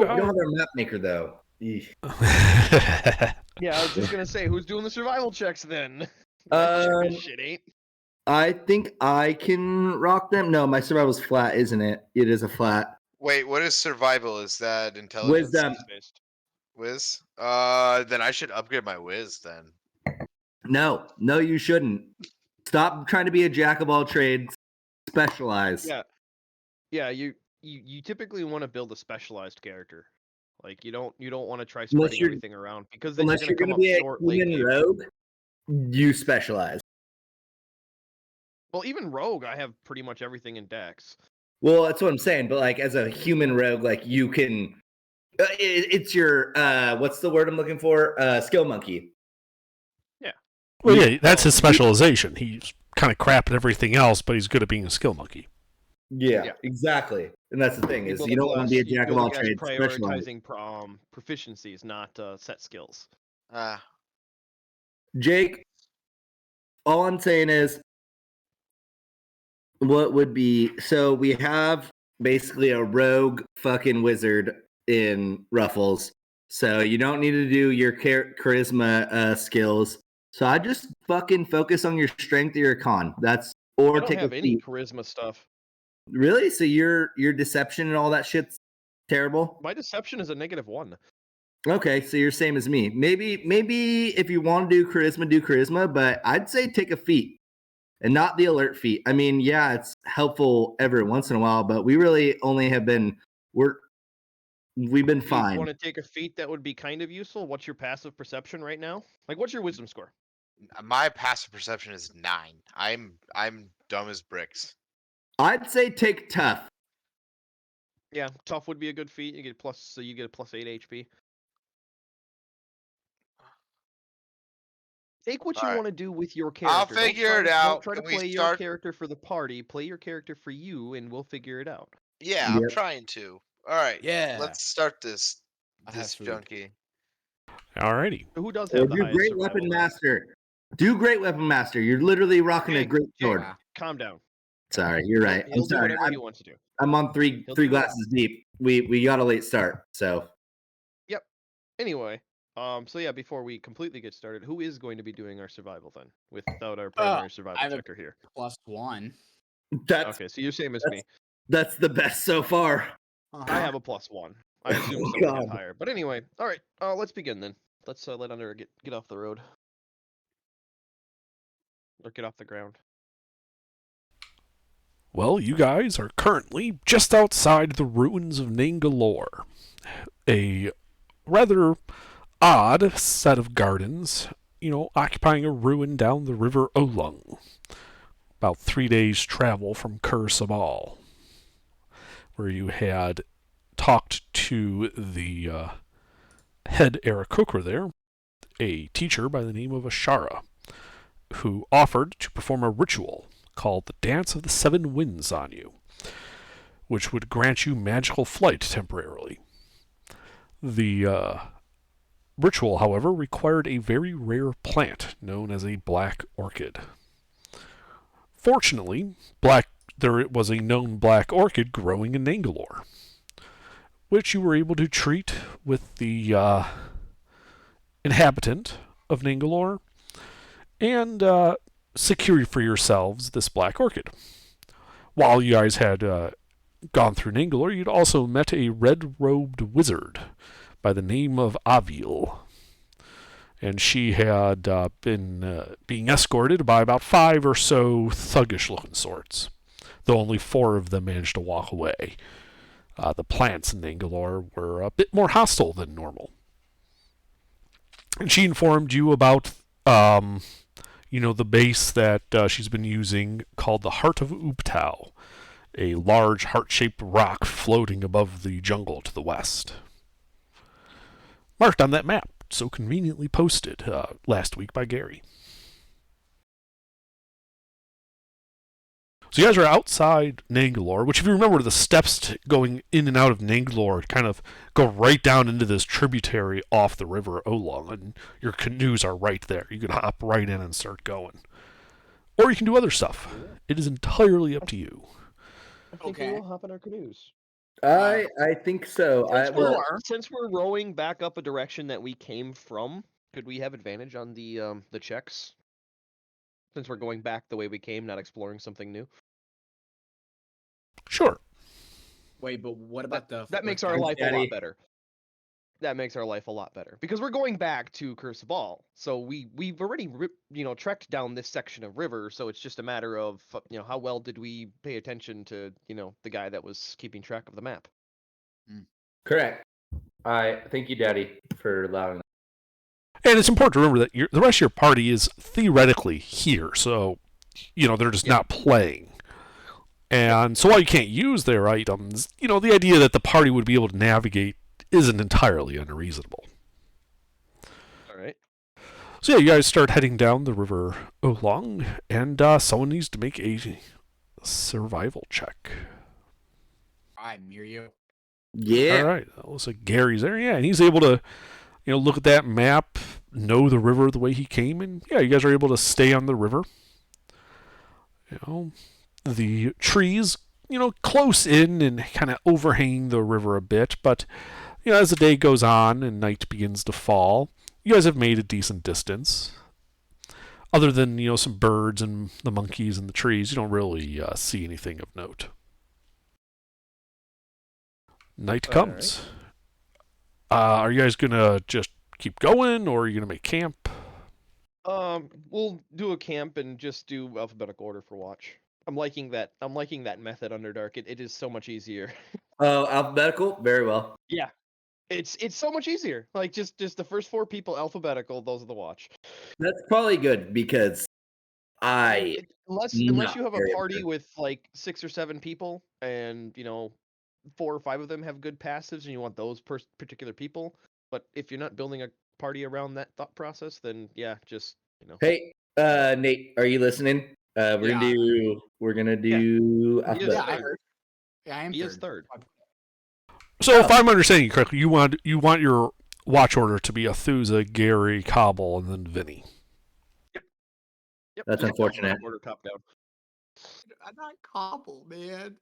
We don't have our map maker though. Eesh. Yeah, I was just gonna say, who's doing the survival checks then? Shit ain't. I think I can rock them. No, my survival's flat, isn't it? It is a flat. Wait, what is survival? Is that intelligence? Wisdom. Based. Whiz? Then I should upgrade my whiz then. No, you shouldn't. Stop trying to be a jack of all trades. Specialize. Yeah. You typically want to build a specialized character. Like you don't want to try spreading everything around because then unless you're gonna come be up a short human late. rogue, you specialize. Well, even rogue, I have pretty much everything in Dex. Well, that's what I'm saying. But like as a human rogue, like you can. It's your what's the word I'm looking for? Skill monkey. Yeah. Well, yeah, that's his specialization. He's kind of crap at everything else, but he's good at being a skill monkey. Yeah, exactly. And that's the thing is you don't want to be a jack of all trades. Prioritizing proficiencies, not set skills. Jake, all I'm saying is, what would be so we have basically a rogue fucking wizard in Ruffles, so you don't need to do your charisma skills. So I just fucking focus on your strength or your con. Or I don't take have a any feat. charisma stuff. Really? So your deception and all that shit's terrible? My deception is a -1. Okay, so you're same as me. Maybe if you want to do charisma, but I'd say take a feat and not the alert feat. I mean, yeah, it's helpful every once in a while, but we really only have been we've been fine. You want to take a feat that would be kind of useful? What's your passive perception right now? Like, what's your wisdom score? My passive perception is 9. I'm dumb as bricks. I'd say take tough. Yeah, tough would be a good feat. You get a +8 HP. Take what you want to do with your character. I'll figure it out. Don't try to play your character for the party. Play your character for you, and we'll figure it out. Yeah, I'm trying to. All right. Yeah. Let's start this junkie. Alrighty. Who does have the highest great weapon master? Do great weapon master. You're literally rocking a great sword. Calm down. Sorry, you're right. He'll do whatever he wants to do. I'm on three glasses deep. We got a late start, so. Yep. Anyway, so yeah, before we completely get started, who is going to be doing our survival then, without our primary survival checker here? +1. Okay, so you're same as me. That's the best so far. I have a +1. I assume someone gets higher. But anyway, all right, let's begin then. Let's let Under get off the road. Or get off the ground. Well, you guys are currently just outside the ruins of Nangalore. A rather odd set of gardens, occupying a ruin down the river Olung. About 3 days' travel from Kur Sabal, where you had talked to the head Aarakocra there, a teacher by the name of Ashara, who offered to perform a ritual called the Dance of the Seven Winds on you, which would grant you magical flight temporarily. The ritual, however, required a very rare plant known as a black orchid. Fortunately, there was a known black orchid growing in Nangalore, which you were able to treat with the inhabitant of Nangalore and secure for yourselves this black orchid. While you guys had gone through Nangalore, you'd also met a red-robed wizard by the name of Avil. And she had been being escorted by about 5 or so thuggish-looking sorts, though only 4 of them managed to walk away. The plants in Nangalore were a bit more hostile than normal. And she informed you about the base that she's been using called the Heart of Ubtao, a large heart-shaped rock floating above the jungle to the west. Marked on that map, so conveniently posted last week by Gary. So you guys are outside Nangalore, which if you remember, the steps going in and out of Nangalore kind of go right down into this tributary off the river Olung, and your canoes are right there. You can hop right in and start going. Or you can do other stuff. It is entirely up to you. I think we'll hop in our canoes. I think so. Since we're rowing back up a direction that we came from, could we have advantage on the checks? Since we're going back the way we came, not exploring something new. Sure. Wait, but what about That makes our life a lot better. That makes our life a lot better because we're going back to Curse of Ball. So we've already trekked down this section of river. So it's just a matter of how well did we pay attention to the guy that was keeping track of the map. Correct. I thank you, Daddy, for allowing that. And it's important to remember that the rest of your party is theoretically here, so they're just not playing. And so while you can't use their items, the idea that the party would be able to navigate isn't entirely unreasonable. All right. So yeah, you guys start heading down the river along, and someone needs to make a survival check. I mirror you. Yeah. All right. That looks like Gary's there. Yeah, and he's able to, look at that map, know the river the way he came, and yeah, you guys are able to stay on the river. The trees, close in and kind of overhang the river a bit, but as the day goes on and night begins to fall, you guys have made a decent distance. Other than, some birds and the monkeys and the trees, you don't really see anything of note. Night comes. Are you guys going to just keep going, or are you going to make camp? We'll do a camp and just do alphabetical order for watch. I'm liking that method, Underdark. It is so much easier. Oh, alphabetical? Very well. Yeah. It's so much easier. Like just the first 4 people alphabetical, those are the watch. That's probably good because unless you have a party with like 6 or 7 people and 4 or 5 of them have good passives and you want those particular people. But if you're not building a party around that thought process, then yeah, just Hey, Nate, are you listening? We're gonna do Yeah, I heard. Yeah, I am. He is third. So if I'm understanding you correctly, you want your watch order to be Athusa, Gary, Cobble, and then Vinny. Yep. That's unfortunate. Order top down. I'm not Cobble, man.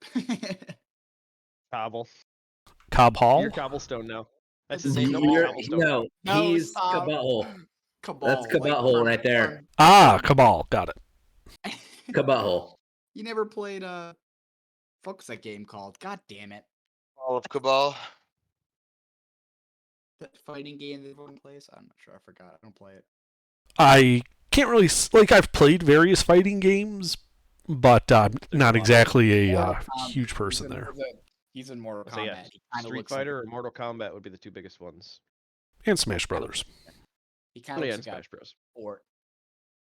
Cobble. Cobb Hall? You're Cobblestone now. That's his name. No, he's stop. Cabal. Cabal. That's Cabal right there. Cabal. Got it. Cabal. You never played what's that game called? God damn it. All of Cabal. That fighting game that everyone plays? I'm not sure. I forgot. I don't play it. I can't really... I've played various fighting games, but I'm not exactly a huge person there. He's in Mortal Kombat. So yeah, Street Fighter or Mortal Kombat would be the 2 biggest ones. And Smash Brothers. He kind of looks Smash Bros. Or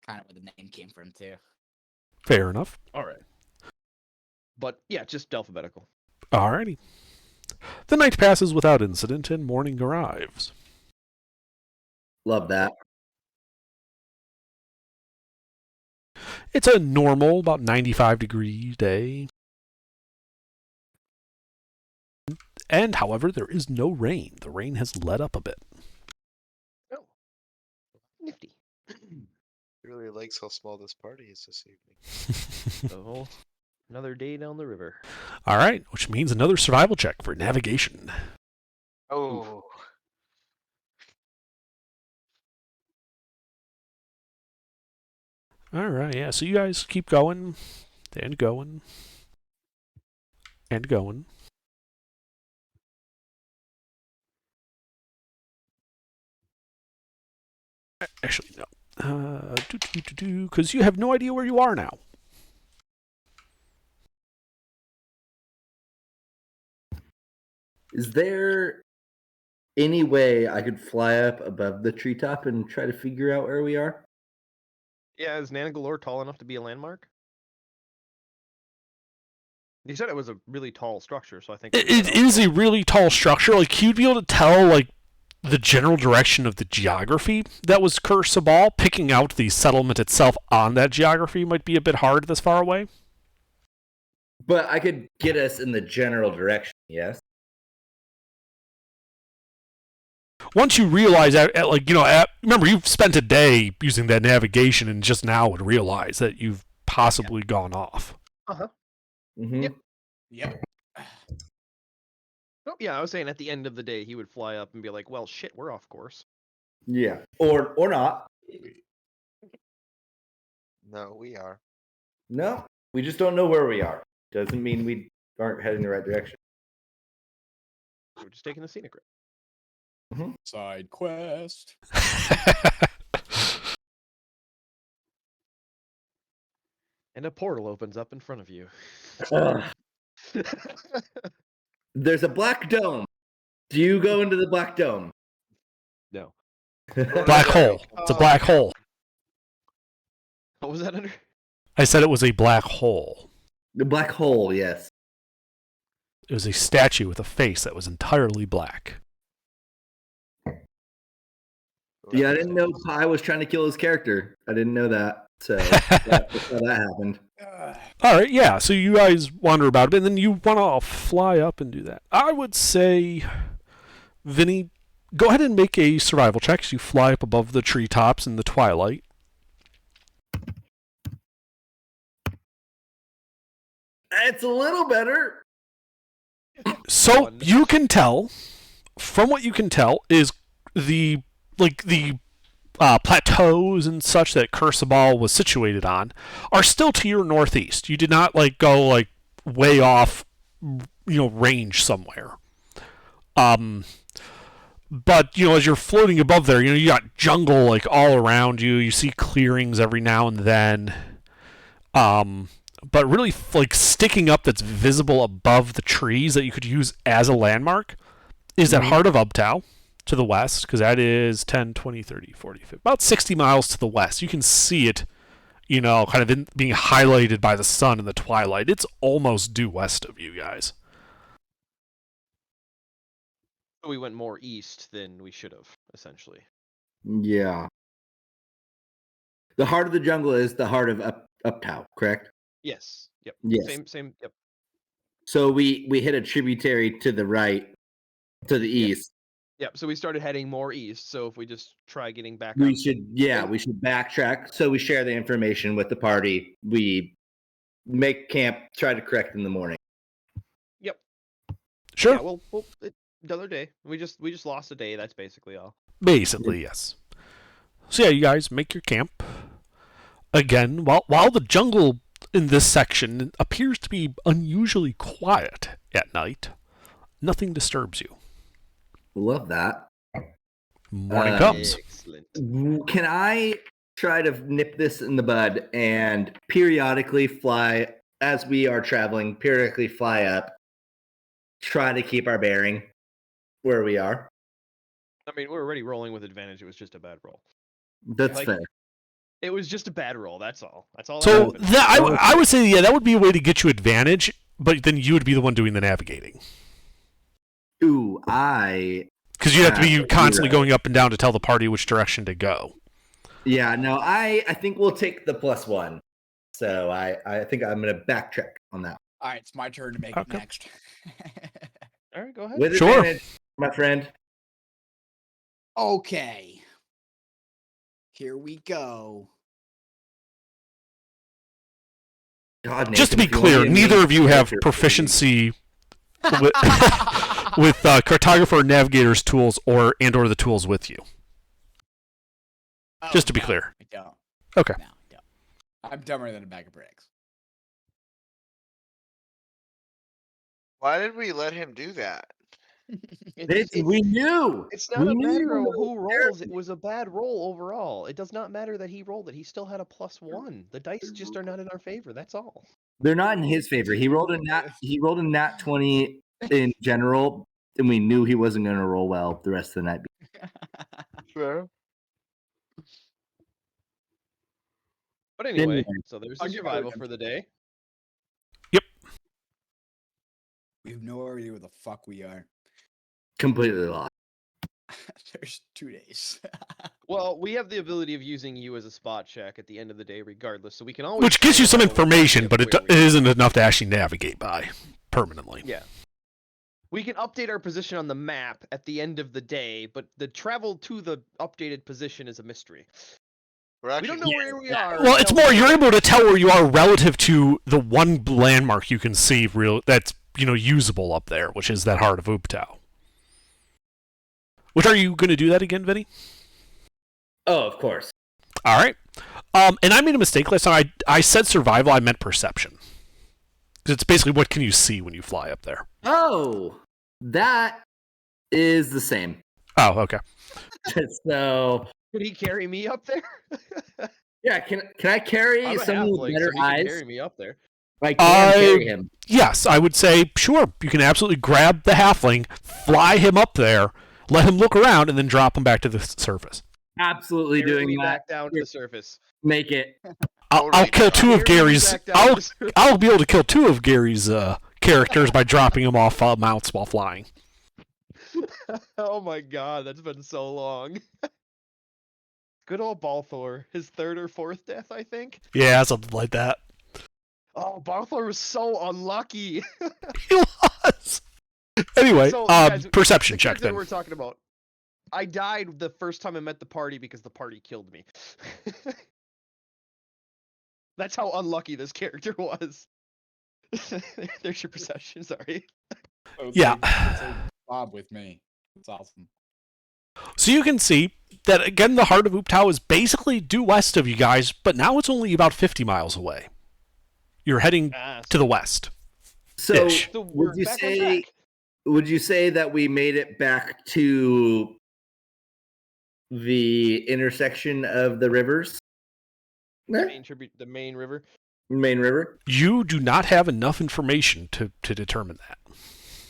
kind of where the name came from, too. Fair enough. All right. But yeah, just alphabetical. Alrighty. The night passes without incident and morning arrives. Love that. It's a normal, about 95-degree day. And, however, there is no rain. The rain has let up a bit. Oh. Nifty. He really likes how small this party is this evening. So, another day down the river. All right, which means another survival check for navigation. Oh. All right, yeah, so you guys keep going and going and going. Actually, no. Because you have no idea where you are now. Is there any way I could fly up above the treetop and try to figure out where we are? Yeah, is Nanagalore tall enough to be a landmark? You said it was a really tall structure, so I think It is a really tall structure. Like, you'd be able to tell, like, the general direction of the geography that was Curse of Ball. Picking out the settlement itself on that geography might be a bit hard this far away. But I could get us in the general direction, yes? Once you realize, remember, you've spent a day using that navigation and just now would realize that you've possibly gone off. Uh-huh. Mm-hmm. Yep. Yep. Oh, yeah, I was saying at the end of the day, he would fly up and be like, well, shit, we're off course. Yeah. Or not. No, we are. No, we just don't know where we are. Doesn't mean we aren't heading the right direction. We're just taking the scenic route. Side quest. And a portal opens up in front of you. There's a black dome. Do you go into the black dome? No. Black hole. It's a black hole. What was that under? I said it was a black hole. The black hole, yes. It was a statue with a face that was entirely black. Yeah, I didn't know Pi was trying to kill his character. I didn't know that. So that's how that happened. All right, yeah. So you guys wander about a bit, and then you want to fly up and do that. I would say, Vinny, go ahead and make a survival check. So you fly up above the treetops in the twilight. It's a little better. So you can tell, from what you can tell, is the plateaus and such that Cursabal was situated on are still to your northeast. You did not go way off, range somewhere. But as you're floating above there, you got jungle all around you. You see clearings every now and then. But really, sticking up that's visible above the trees that you could use as a landmark is at Heart of Ubtao to the west, because that is 10, 20, 30, 40, 50, about 60 miles to the west. You can see it, kind of being highlighted by the sun in the twilight. It's almost due west of you guys. We went more east than we should have, essentially. Yeah. The heart of the jungle is the heart of Uptow, correct? Yes. Yep. Yes. Same. Yep. So we hit a tributary to the right, to the east. Yep. So we started heading more east. So if we just try getting back, We should backtrack. So we share the information with the party. We make camp, try to correct in the morning. Yep. Sure. Yeah, well, another day. We just lost a day. That's basically all. Basically, yes. So yeah, you guys make your camp. Again, while the jungle in this section appears to be unusually quiet at night, nothing disturbs you. Love that. Morning comes. Excellent. Can I try to nip this in the bud and periodically fly, as we are traveling, periodically fly up, try to keep our bearing where we are? I mean, we're already rolling with advantage. It was just a bad roll. That's fair. It was just a bad roll. That's all. That's all. So I would say, yeah, that would be a way to get you advantage, but then you would be the one doing the navigating. Ooh, because you'd have to be constantly going up and down to tell the party which direction to go. Yeah, no, I think we'll take the +1. So I think I'm going to backtrack on that. All right, it's my turn to make it next. All right, go ahead. With Sure. advantage, my friend. Okay. Here we go. God, Just to be Nathan, if you clear, want me neither of you have character, proficiency with cartographer, navigator's tools, or the tools with you. Oh, Just to be no, clear. I don't. Okay. No, I don't. I'm dumber than a bag of bricks. Why did we let him do that? We knew. It's not We a knew matter you of were who there. rolls. It was a bad roll overall. It does not matter that he rolled it. He still had a +1. The dice just are not in our favor. That's all. They're not in his favor. He rolled a nat 20 in general, and we knew he wasn't going to roll well the rest of the night. Sure. But anyway, Anyway. so there's I'll the give survival it a- for the day. We have no idea where the fuck we are. Completely lost. There's 2 days. Well, we have the ability of using you as a spot check at the end of the day, regardless. So we can always. Which gives you some find out information, but it where we are. isn't enough to actually navigate by permanently. Yeah. We can update our position on the map at the end of the day, but the travel to the updated position is a mystery. We're We don't actually know where we are. Well, it's until more we- you're able to tell where you are relative to the one landmark you can see that's usable up there, which is that Heart of Ubtao. Which, are you going to do that again, Vinny? Oh, of course. All right. And I made a mistake last time. I said survival. I meant perception. 'Cause it's basically what can you see when you fly up there. Oh, that is the same. Oh, okay. So Could he carry me up there? yeah, can I carry I'm a someone with halfling, better so he can eyes? carry me up there. I can carry him. Yes, I would say, sure, you can absolutely grab the halfling, fly him up there, let him look around, and then drop him back to the surface. Absolutely Carry doing me that. back down to the surface. Make it. I'll Totally kill down. two of Carry me Gary's. back down to the surface. I'll be able to kill two of Gary's characters by dropping them off mounts while flying. Oh my god, that's been so long. Good old Balthor, his third or fourth death, I think. Yeah, something like that. Oh, Balthor was so unlucky. He was. Anyway, So, guys, perception the check character then. we're talking about. I died the first time I met the party because the party killed me. That's how unlucky this character was. There's your perception, sorry. Yeah. Bob with me. It's awesome. So you can see that, again, the Heart of Ubtao is basically due west of you guys, but now it's only about 50 miles away. You're heading to the west. So Ish. So we're would you back on say track. that we made it back to the intersection of the rivers? There? The main river? Main river? You do not have enough information to determine that.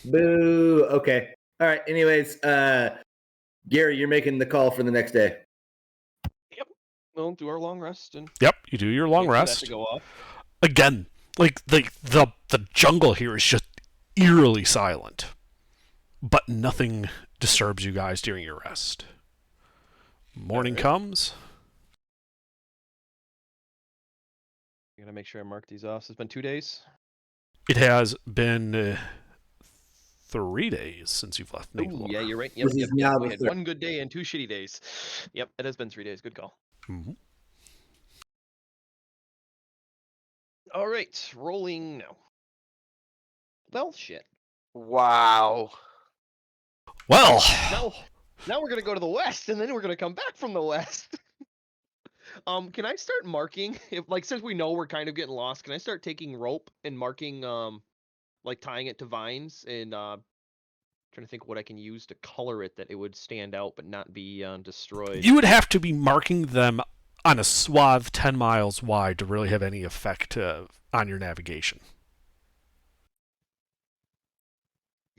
Boo. Okay. All right. Anyways, Gary, you're making the call for the next day. We'll do our long rest and Yep, you do your long wait for that rest. to go off. Again, like the jungle here is just eerily silent, but nothing disturbs you guys during your rest. Morning comes. I gotta make sure I mark these off. So it's been 2 days. It has been 3 days since you've left Ooh, Needlore. yeah, you're right. Yep, This is yep, now yep. We the had third. 1 good day and 2 shitty days. Yep, it has been 3 days. Good call. Mhm. All right, rolling now. Well, shit. Wow. Well, Now we're gonna go to the west, and then we're gonna come back from the west. Can I start marking? Since we know we're kind of getting lost, can I start taking rope and marking, like tying it to vines and trying to think what I can use to color it that it would stand out but not be destroyed. you would have to be marking them on a swath 10 miles wide to really have any effect on your navigation.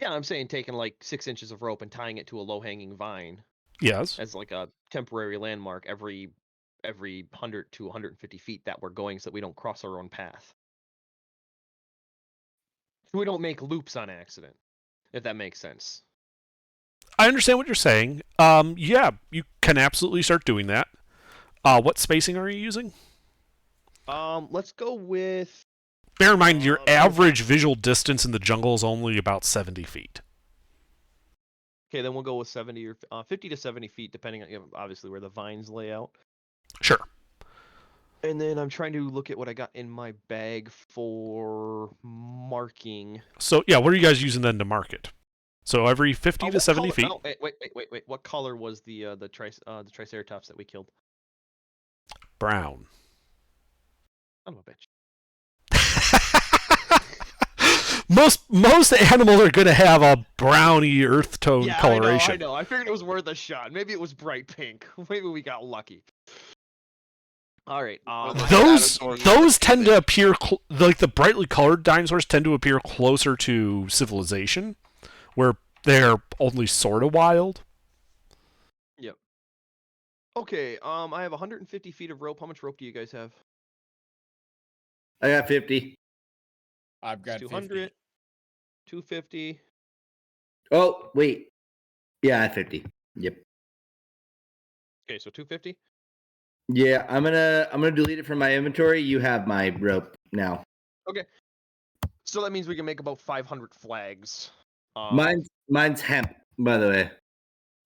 Yeah, I'm saying taking like 6 inches of rope and tying it to a low-hanging vine Yes. as like a temporary landmark every 100 to 150 feet that we're going, so that we don't cross our own path. So we don't make loops on accident, if that makes sense. I understand what you're saying. Yeah, you can absolutely start doing that. What spacing are you using? Let's go with Bear in mind, your average visual distance in the jungle is only about 70 feet. okay, then we'll go with 70 or 50 to 70 feet, depending on obviously where the vines lay out. Sure. And then I'm trying to look at what I got in my bag for marking. So, yeah, what are you guys using then to mark it? So every 50 to what 70 color- feet. Oh, wait. What color was the Triceratops that we killed? Brown. Son of a bitch. most animals are going to have a browny earth tone Yeah, coloration. I know. I figured it was worth a shot. Maybe it was bright pink. Maybe we got lucky. All right. Those tend to appear like the brightly colored dinosaurs tend to appear closer to civilization, where they're only sort of wild. Yep. Okay. I have 150 feet of rope. How much rope do you guys have? I got 50. I've got 200. 250. Oh, wait. Yeah, I have 50. Yep. Okay, so 250. Yeah, I'm gonna delete it from my inventory. You have my rope now. Okay. So that means we can make about 500 flags. Mine's hemp, by the way.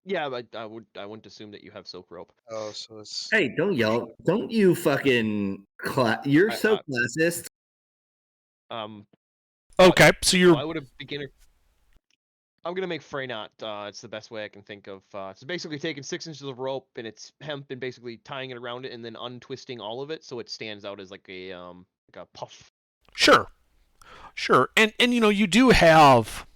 Yeah, but I wouldn't assume that you have silk rope. Oh, so it's Hey, don't yell! Don't you fucking you're so I- classist. Okay, so So you're I would have beginner. I'm gonna make fray knot. It's the best way I can think of. It's basically taking 6 inches of rope and it's hemp and basically tying it around it and then untwisting all of it so it stands out as like a puff. sure, and you do have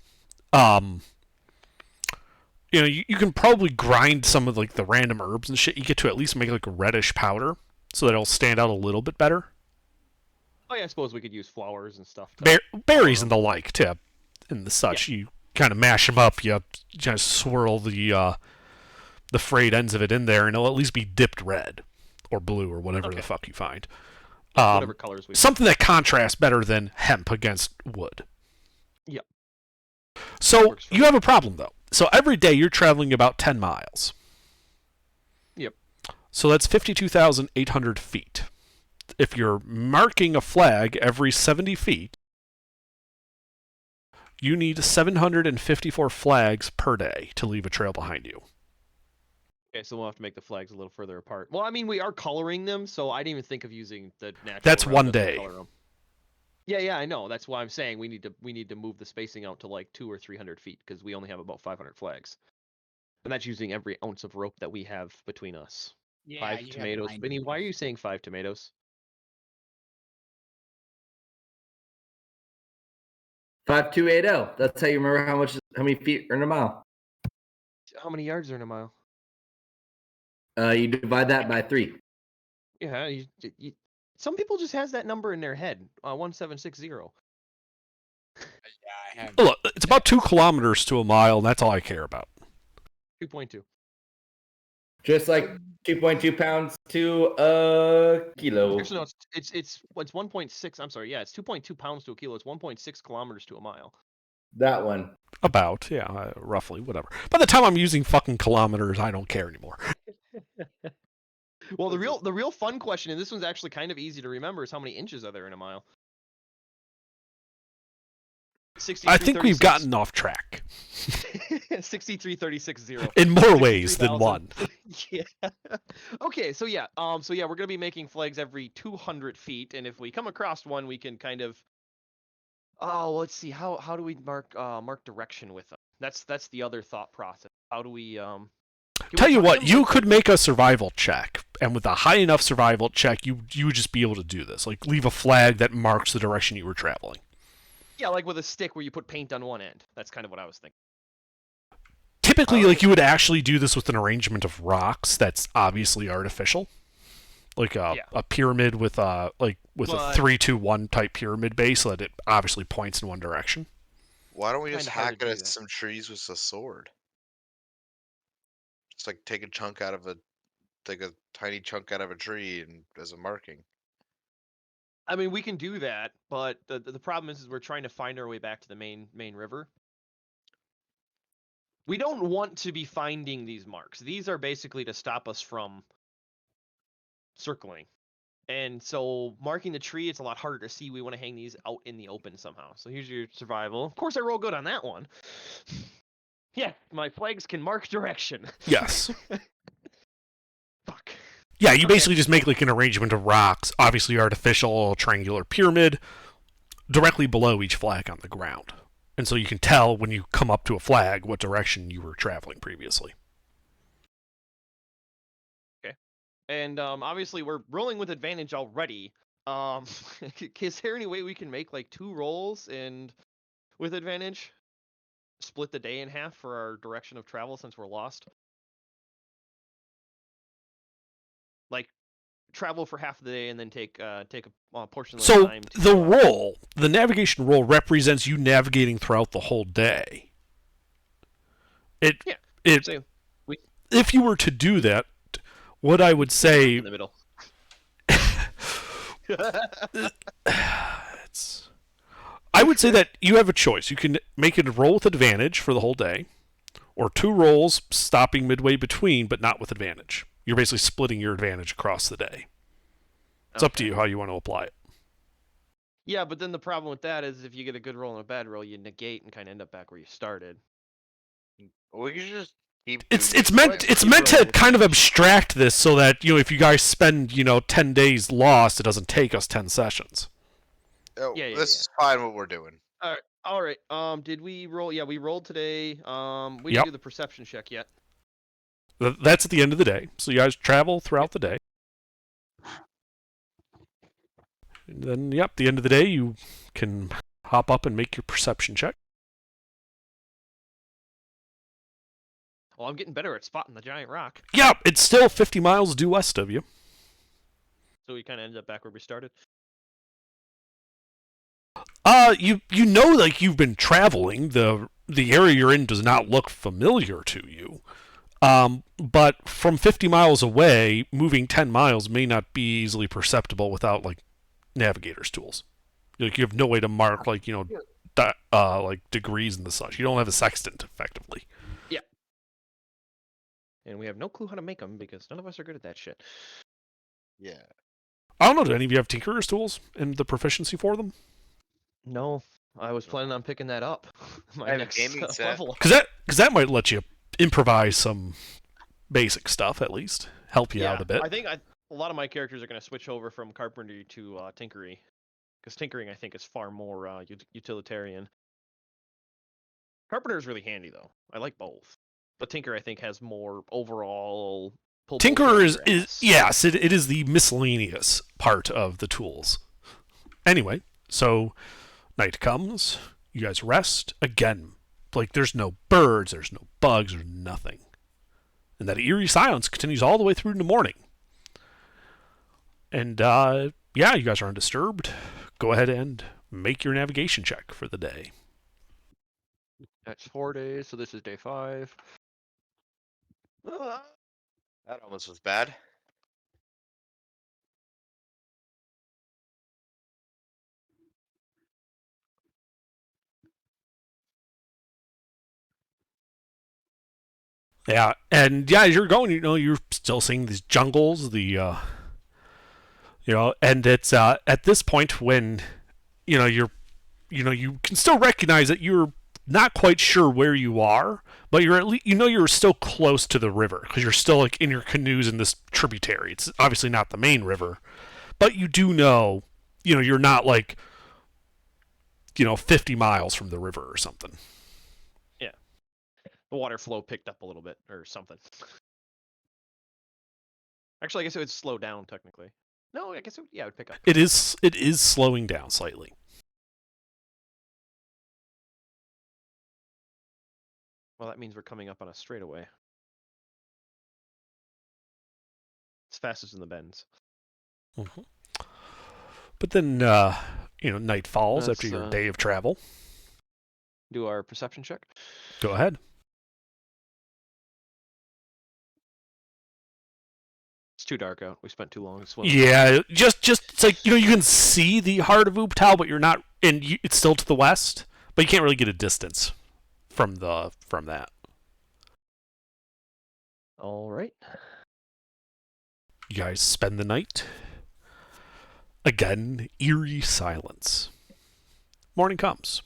you can probably grind some of like the random herbs and shit. You get to at least make like a reddish powder so that it'll stand out a little bit better. Oh yeah, I suppose we could use flowers and stuff. Berries and the like too, and the such. You kind of mash them up. You just swirl the frayed ends of it in there, and it'll at least be dipped red or blue or whatever the fuck you find. Whatever colors we. Something that contrasts better than hemp against wood. Yep. So you have a problem though. So every day you're traveling about 10 miles. Yep. So that's 52,800 feet. If you're marking a flag every 70 feet, you need 754 flags per day to leave a trail behind you. Okay, so we'll have to make the flags a little further apart. Well, I mean, we are coloring them, so I didn't even think of using the natural. That's route one that we day. color them. Yeah, I know. That's why I'm saying we need to move the spacing out to like 200 or 300 feet because we only have about 500 flags, and that's using every ounce of rope that we have between us. Yeah, 5 you have tomatoes. 9 Vinny, why are meters. you saying 5 tomatoes? 5280. That's how you remember how many feet are in a mile. How many yards are in a mile? You divide that by 3. Yeah, some people just has that number in their head. 1760. Yeah, I have. Look, it's about 2 kilometers to a mile, and that's all I care about. 2.2. Just like 2.2 pounds to a kilo. Actually, no, it's 1.6. I'm sorry. Yeah, it's 2.2 pounds to a kilo. It's 1.6 kilometers to a mile. That one. About, yeah, roughly, whatever. By the time I'm using fucking kilometers, I don't care anymore. Well, the real fun question, and this one's actually kind of easy to remember, is how many inches are there in a mile? I think we've gotten off track 63.36.0. in more ways than one. Yeah. Okay, so we're gonna be making flags every 200 feet, and if we come across one, we can kind of. Oh, let's see. How do we mark direction with them? That's the other thought process. How do we Tell you what, you could make a survival check, and with a high enough survival check, you would just be able to do this. Like leave a flag that marks the direction you were traveling. Yeah, like with a stick where you put paint on one end. That's kind of what I was thinking. Typically, like you would actually do this with an arrangement of rocks that's obviously artificial, like a pyramid with a 3-2-1 type pyramid base, so that it obviously points in one direction. Why don't we just Kinda hard hack to do at that. some trees with a sword? Just like take a chunk out of take a tiny chunk out of a tree and as a marking. I mean, we can do that, but the problem is we're trying to find our way back to the main river. We don't want to be finding these marks. These are basically to stop us from circling. And so marking the tree, it's a lot harder to see. We want to hang these out in the open somehow. So here's your survival. Of course, I roll good on that one. Yeah, my flags can mark direction. Yes. Fuck. Yeah, you basically just make like an arrangement of rocks, obviously artificial, triangular pyramid, directly below each flag on the ground. And so you can tell when you come up to a flag what direction you were traveling previously. Okay. And obviously we're rolling with advantage already. Is there any way we can make like 2 rolls and with advantage? Split the day in half for our direction of travel since we're lost? Like travel for half of the day and then take a portion of the So time. the navigation roll represents you navigating throughout the whole day. So If you were to do that, what I would say in the middle. I would say that you have a choice. You can make it a roll with advantage for the whole day, or 2 rolls stopping midway between, but not with advantage. You're basically splitting your advantage across the day. It's up to you how you want to apply it. Yeah, but then the problem with that is if you get a good roll and a bad roll, you negate and kind of end up back where you started. We can just keep. It's meant to kind of abstract this so that if you guys spend 10 days lost, it doesn't take us 10 sessions. Oh, Yeah, this is fine what we're doing. All right. Did we roll? Yeah, we rolled today. We Yep. didn't do the perception check yet. That's at the end of the day. So you guys travel throughout the day. And then, yep, the end of the day, you can hop up and make your perception check. Well, I'm getting better at spotting the giant rock. Yep, it's still 50 miles due west of you. So we kind of ended up back where we started. You know, like you've been traveling. The area you're in does not look familiar to you. But from 50 miles away, moving 10 miles may not be easily perceptible without like navigator's tools. Like you have no way to mark like like degrees and the such. You don't have a sextant effectively. Yeah. And we have no clue how to make them because none of us are good at that shit. Yeah. I don't know. Do any of you have tinkerer's tools and the proficiency for them? No, I was planning on picking that up. I have a gaming set. level. Because that might let you improvise some basic stuff at least, help you out a bit. I think a lot of my characters are going to switch over from carpentry to tinkery, because tinkering I think is far more utilitarian. Carpenter is really handy though. I like both, but tinker I think has more overall. Tinkerer is yes, it is the miscellaneous part of the tools. Anyway, so night comes, you guys rest again. Like there's no birds, there's no bugs, there's nothing. And that eerie silence continues all the way through the morning. And yeah, you guys are undisturbed. Go ahead and make your navigation check for the day. That's 4 days, so this is day 5. That almost was bad. Yeah, and yeah, as you're going, you're still seeing these jungles, and it's at this point when, you can still recognize that you're not quite sure where you are, but you're at least, you're still close to the river because you're still like in your canoes in this tributary. It's obviously not the main river, but you do know, you're not like, 50 miles from the river or something. The water flow picked up a little bit or something. Actually, I guess it would slow down technically. No, I guess it would pick up. It is slowing down slightly. Well, that means we're coming up on a straightaway. It's fastest in the bends. Mm-hmm. But then, night falls after your day of travel. Do our perception check. Go ahead. It's too dark out. We spent too long swimming. Yeah, just it's like, you can see the heart of Ooptao, but you're not, and it's still to the west, but you can't really get a distance from that. All right. You guys spend the night. Again, eerie silence. Morning comes.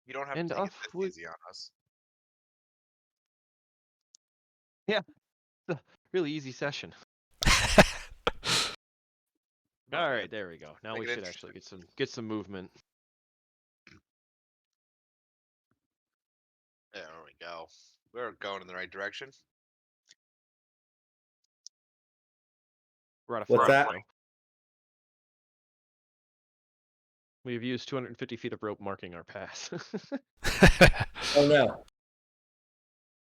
You don't have to take it easy on us. Yeah, it's a really easy session. All right, there we go. Now we should actually get some movement. There we go. We're going in the right direction. We're on a What's that? We've used 250 feet of rope marking our path. Oh no.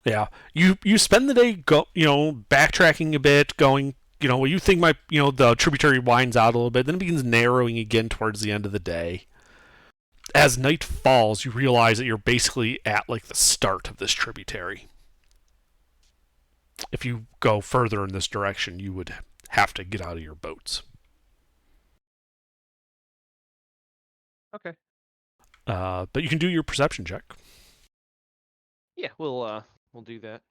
Yeah, you spend the day backtracking a bit, going, what you think might, the tributary winds out a little bit, then it begins narrowing again towards the end of the day. As night falls, you realize that you're basically at like the start of this tributary. If you go further in this direction, you would have to get out of your boats. Okay. But you can do your perception check. Yeah, we'll do that.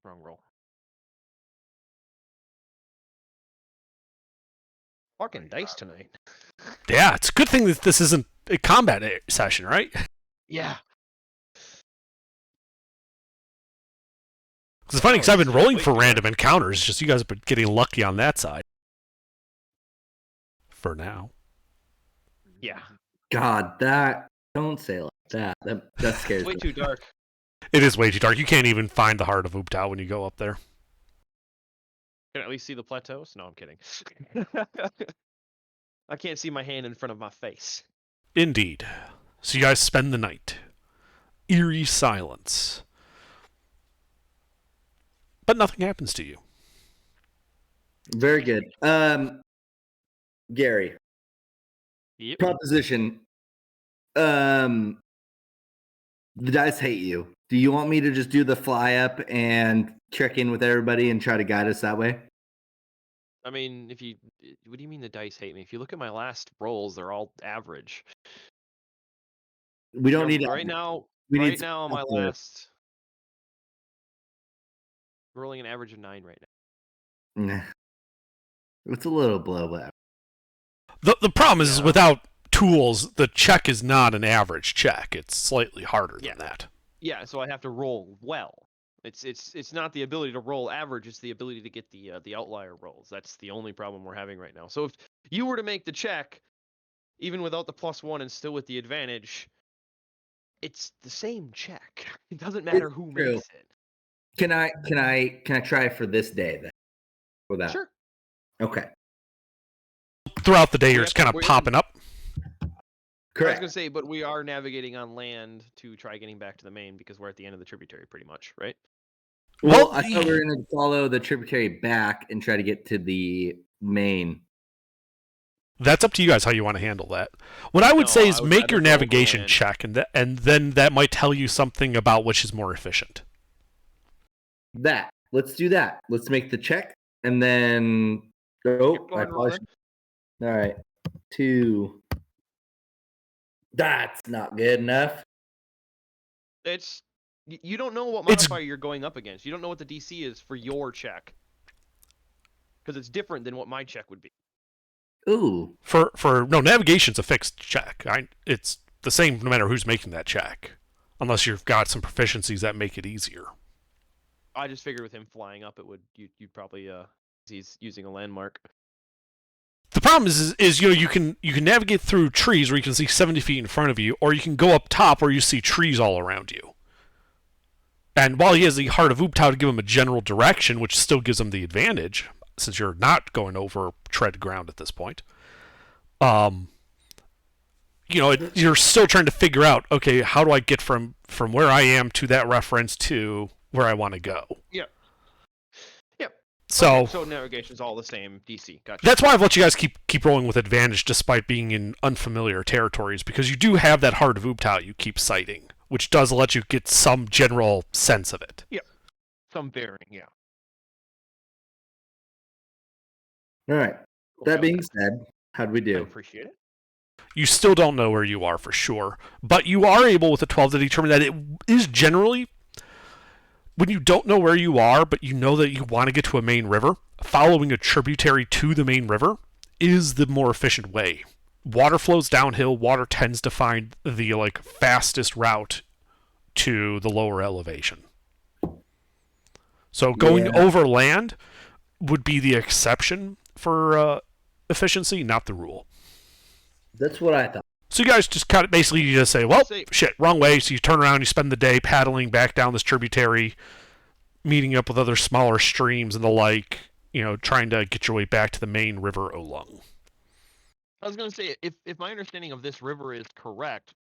Wrong roll. Fucking dice tonight. Yeah, it's a good thing that this isn't a combat session, right? Yeah. It's funny because I've been rolling Wait, for wait. random encounters. Just you guys have been getting lucky on that side. For now. Yeah. God, don't say it like that. That scares Way me. too dark. It is way too dark. You can't even find the heart of Ubtao when you go up there. Can I at least see the plateaus? No, I'm kidding. I can't see my hand in front of my face. Indeed. So you guys spend the night. Eerie silence. But nothing happens to you. Very good. Gary, Yep. proposition. The dice hate you. Do you want me to just do the fly up and check in with everybody and try to guide us that way? I mean, what do you mean the dice hate me? If you look at my last rolls, they're all average. We don't need right now. we right need now on my some- last, rolling an average of 9 right now. Nah. It's a little below that. The problem is Yeah. without tools, the check is not an average check. It's slightly harder Yeah. than that. Yeah, so I have to roll well. It's not the ability to roll average; it's the ability to get the outlier rolls. That's the only problem we're having right now. So if you were to make the check, even without the +1 and still with the advantage, it's the same check. It doesn't matter who true. makes it. Can I try for this day then? For that. Sure. Okay. Throughout the day, We you're have just to- kind of we're- popping up. I was Correct. gonna say, but we are navigating on land to try getting back to the main because we're at the end of the tributary, pretty much, right? Well, Well, I thought we were going to follow the tributary back and try to get to the main. That's up to you guys how you want to handle that. What I would No, say I is would make rather your follow the navigation land. check, and then that might tell you something about which is more efficient. Let's do that. Let's make the check and then Go I ahead and roll probably all right. 2. That's not good enough. It's you don't know what It's- modifier you're going up against. You don't know what the DC is for your check because it's different than what my check would be. Ooh. No, navigation's a fixed check. It's the same no matter who's making that check, unless you've got some proficiencies that make it easier. I just figured with him flying up, you'd probably he's using a landmark. The problem is you can navigate through trees where you can see 70 feet in front of you, or you can go up top where you see trees all around you. And while he has the Heart of Ubtao to give him a general direction, which still gives him the advantage, since you're not going over tread ground at this point, you're still trying to figure out, okay, how do I get from where I am to that reference to where I want to go? Yeah. Yep. So, So navigation's all the same DC. Gotcha. that's why I've let you guys keep rolling with advantage despite being in unfamiliar territories, because you do have that Heart of Ubtao you keep citing, which does let you get some general sense of it. Some bearing, yeah. All right. Okay, That being okay. said, how'd we I do? appreciate it. You still don't know where you are for sure, but you are able with a 12 to determine that it is generally, when you don't know where you are, but you know that you want to get to a main river, following a tributary to the main river is the more efficient way. Water flows downhill. Water tends to find the fastest route to the lower elevation. So going Yeah. over land would be the exception for efficiency, not the rule. That's what I thought. So you guys just kind of basically you just say, well, Say- shit, wrong way. So you turn around, you spend the day paddling back down this tributary, meeting up with other smaller streams and the like, trying to get your way back to the main river Olung. I was gonna say if my understanding of this river is correct,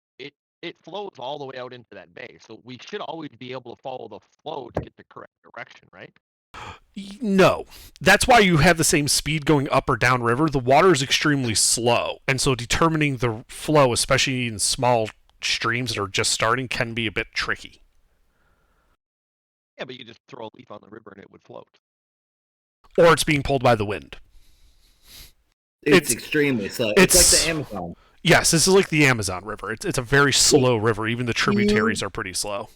it flows all the way out into that bay. So we should always be able to follow the flow to get the correct direction, right? No. That's why you have the same speed going up or down river. The water is extremely slow. And so determining the flow, especially in small streams that are just starting, can be a bit tricky. Yeah, but you just throw a leaf on the river and it would float. Or it's being pulled by the wind. It's It's- extremely slow. It's like it's- the Amazon. Yes, this is like the Amazon River. It's a very slow river. Even the tributaries are pretty slow.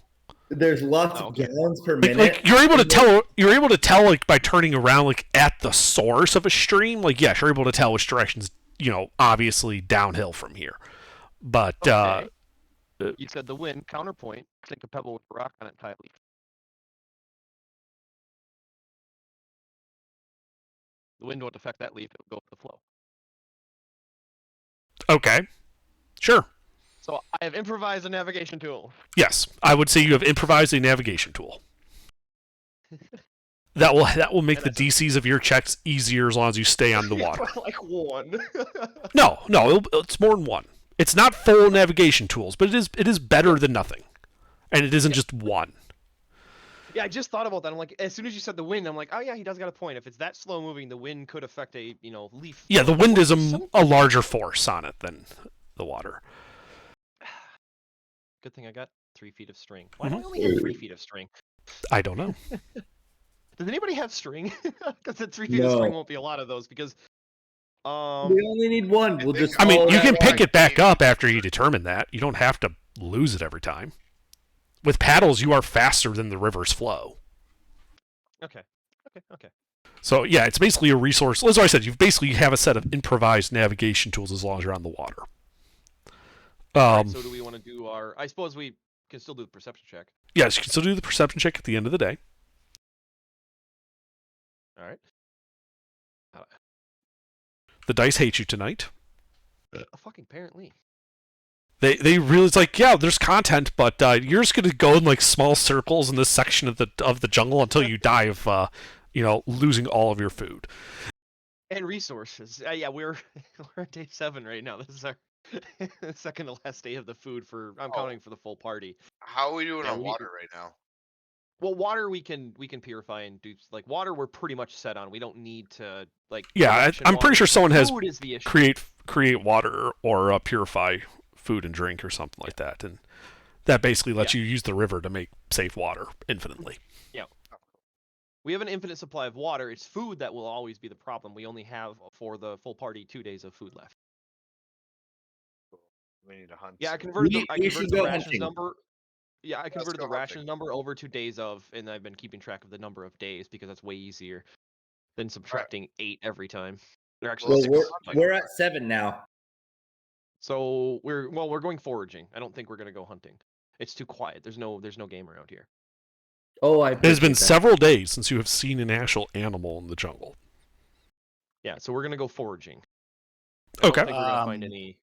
There's lots Oh, of okay. gallons per Like, minute. you're able to tell like by turning around at the source of a stream. Yes, you're able to tell which direction's obviously downhill from here. But Okay. You said the wind counterpoint. Sink a pebble with a rock on it, tie a leaf. The wind won't affect that leaf; it'll go with the flow. Okay. Sure. So I have improvised a navigation tool. Yes, I would say you have improvised a navigation tool. That will make the DCs of your checks easier as long as you stay on the water. Like one. No, it's more than one. It's not full navigation tools, but it is better than nothing, and it isn't just one. Yeah, I just thought about that. I'm like, as soon as you said the wind, I'm like, oh yeah, he does got a point. If it's that slow moving, the wind could affect a leaf. Yeah, the wind is a larger force on it than the water. Good thing I got 3 feet of string. Why do I only have 3 feet of string? I don't know. Does anybody have string? Because the 3 feet of string won't be a lot of those because. We only need one. We'll just. I mean, you can pick it back up after you determine that. You don't have to lose it every time. With paddles, you are faster than the river's flow. Okay. So yeah, it's basically a resource. As I said, you basically have a set of improvised navigation tools as long as you're on the water. Right, so do we want to do our? I suppose we can still do the perception check. Yes, you can still do the perception check at the end of the day. All right. The dice hate you tonight. Fucking apparently. They really, it's like, yeah, there's content, but you're just gonna go in like small circles in this section of the jungle until you die of losing all of your food and resources. Yeah, we're at day 7 right now. This is our second to last day of the food for. I'm counting for the full party. How are we doing on water right now? Well, water we can purify and do like water. We're pretty much set on. We don't need to like. Yeah, I'm pretty sure someone has food is the issue. create water or purify food and drink or something like that, and that basically lets you use the river to make safe water infinitely. Yeah. We have an infinite supply of water. It's food that will always be the problem. We only have for the full party 2 days of food left. We need to hunt. Yeah, I converted the rations number. Yeah, I converted the rations number over to days of, and I've been keeping track of the number of days because that's way easier than subtracting 8 every time. They're actually we're at 7 now. So we're going foraging. I don't think we're gonna go hunting. It's too quiet. There's no game around here. Oh, It has been several days since you have seen an actual animal in the jungle. Yeah, so we're gonna go foraging. Okay. I don't think we're gonna find any.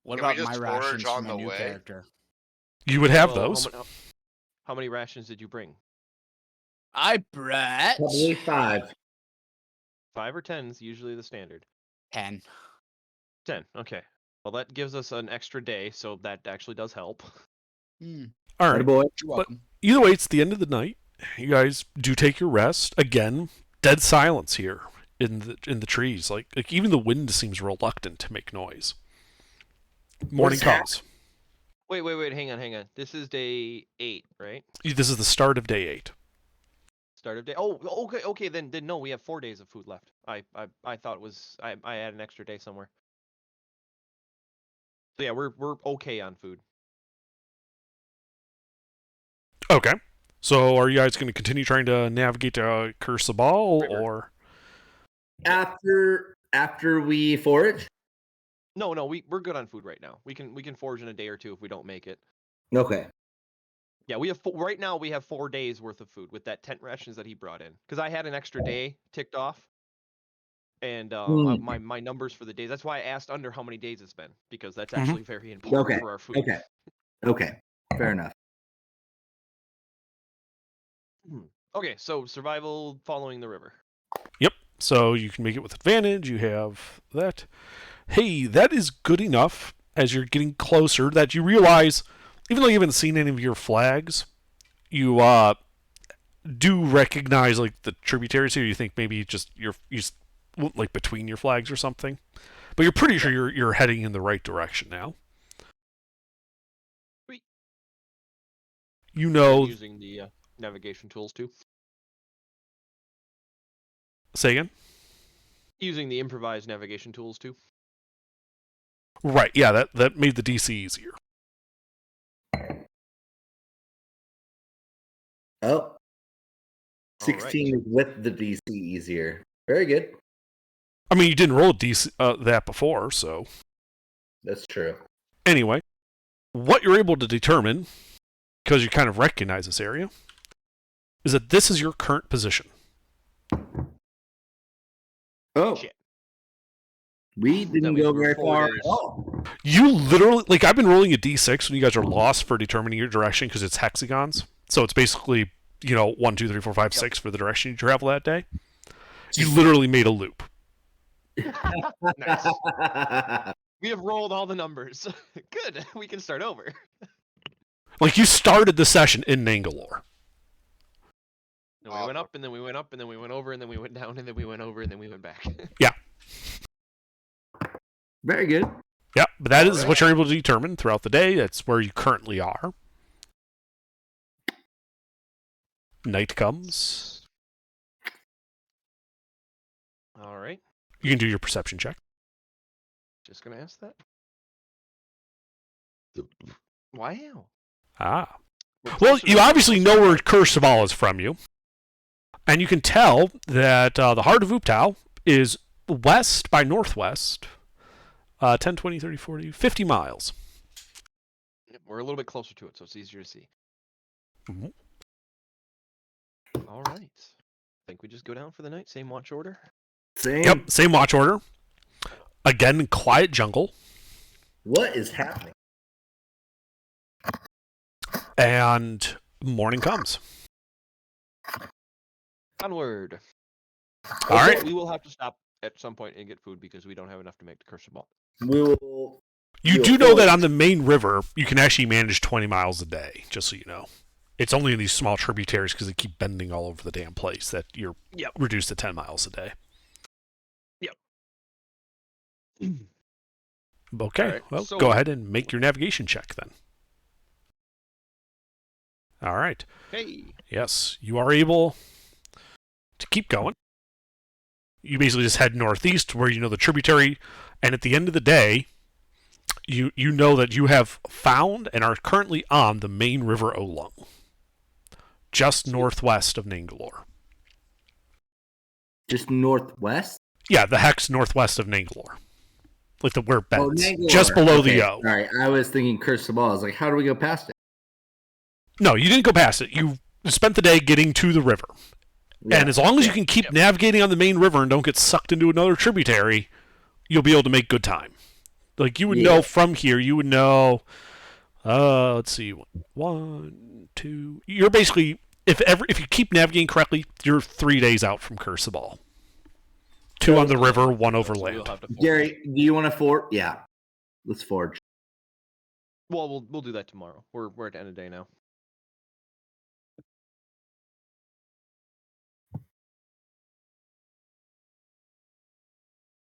What Can we about just my forage rations on from the my new way? character? You would have Well, those. How many rations did you bring? I brought Probably 5. 5 or 10 is usually the standard. 10. 10. Okay. Well, that gives us an extra day, so that actually does help. All right. Boy. You're welcome. Either way, it's the end of the night. You guys do take your rest. Again, dead silence here in the trees. Like even the wind seems reluctant to make noise. Morning comes. Wait, hang on. This is day 8, right? This is the start of day 8. Start of day. Oh, okay. Then no, we have 4 days of food left. I thought it was I had an extra day somewhere. So yeah, we're okay on food. Okay. So are you guys going to continue trying to navigate to Curse the Ball, or after we forage? No, we're good on food right now. We can forage in a day or 2 if we don't make it. Okay. Yeah, we have right now we have 4 days worth of food with that tent rations that he brought in. Because I had an extra day ticked off, and my numbers for the days. That's why I asked under how many days it's been, because that's actually very important for our food. Okay. Fair enough. Okay, so survival following the river. Yep. So you can make it with advantage. You have that. Hey, that is good enough as you're getting closer that you realize, even though you haven't seen any of your flags, you do recognize like the tributaries here. You think maybe you just like between your flags or something, but you're pretty sure you're heading in the right direction now. Sweet. You know, using the navigation tools too. Say again. Using the improvised navigation tools too. Right. Yeah. That made the DC easier. Oh. 16 is with the DC easier. Very good. I mean, you didn't roll a DC that before, so. That's true. Anyway, what you're able to determine, because you kind of recognize this area, is that this is your current position. Oh, Shit. we That didn't means go we're very 4 far days. at all. You literally, like, I've been rolling a d6 when you guys are lost for determining your direction because it's hexagons. So it's basically, 1, 2, 3, 4, 5, 6 for the direction you travel that day. You literally made a loop. Nice. We have rolled all the numbers. Good. We can start over. Like, you started the session in Nangalore. No, we went up, and then we went up, and then we went over, and then we went down, and then we went over, and then we went back. Very good. Yeah, but that is what you're able to determine throughout the day. That's where you currently are. Night comes. All right. You can do your perception check. Just gonna ask that. Wow. Ah. We're Well, closer you to- obviously know where Kursaval is from you. And you can tell that the heart of Uptau is west by northwest. 10, 20, 30, 40, 50 miles. Yep, we're a little bit closer to it, so it's easier to see. Mhm. All right. Think we just go down for the night. Same watch order. Same. Yep, same watch order. Again, quiet jungle. What is happening? And morning comes. Onward. All right. We will have to stop at some point and get food because we don't have enough to make the Curse Ball. We will. You You'll do know that forge. on the main river, you can actually manage 20 miles a day, just so you know. It's only in these small tributaries because they keep bending all over the damn place that you're Yep. reduced to 10 miles a day. Okay, All right, well, so- go ahead and make your navigation check then. All right. Hey. Yes, you are able to keep going. You basically just head northeast where you know the tributary, and at the end of the day, you know that you have found and are currently on the main river Olung, just northwest of Nangalore. Just northwest. Yeah, the hex northwest of Nangalore. Like where it bends. Nangalore. Just below the Okay, O. All right. I was thinking Curse the Ball. I was like, how do we go past it? No, you didn't go past it. You spent the day getting to the river. And as long as you can keep navigating on the main river and don't get sucked into another tributary, you'll be able to make good time. Like, you would know from here, you would know, let's see, 1, 2, you're basically, if you keep navigating correctly, you're 3 days out from Curse the Ball. 2 on the river, 1 over So we'll land. have to forge. Gary, do you want to forge? Yeah. Let's forge. Well, we'll do that tomorrow. We're at the end of the day now.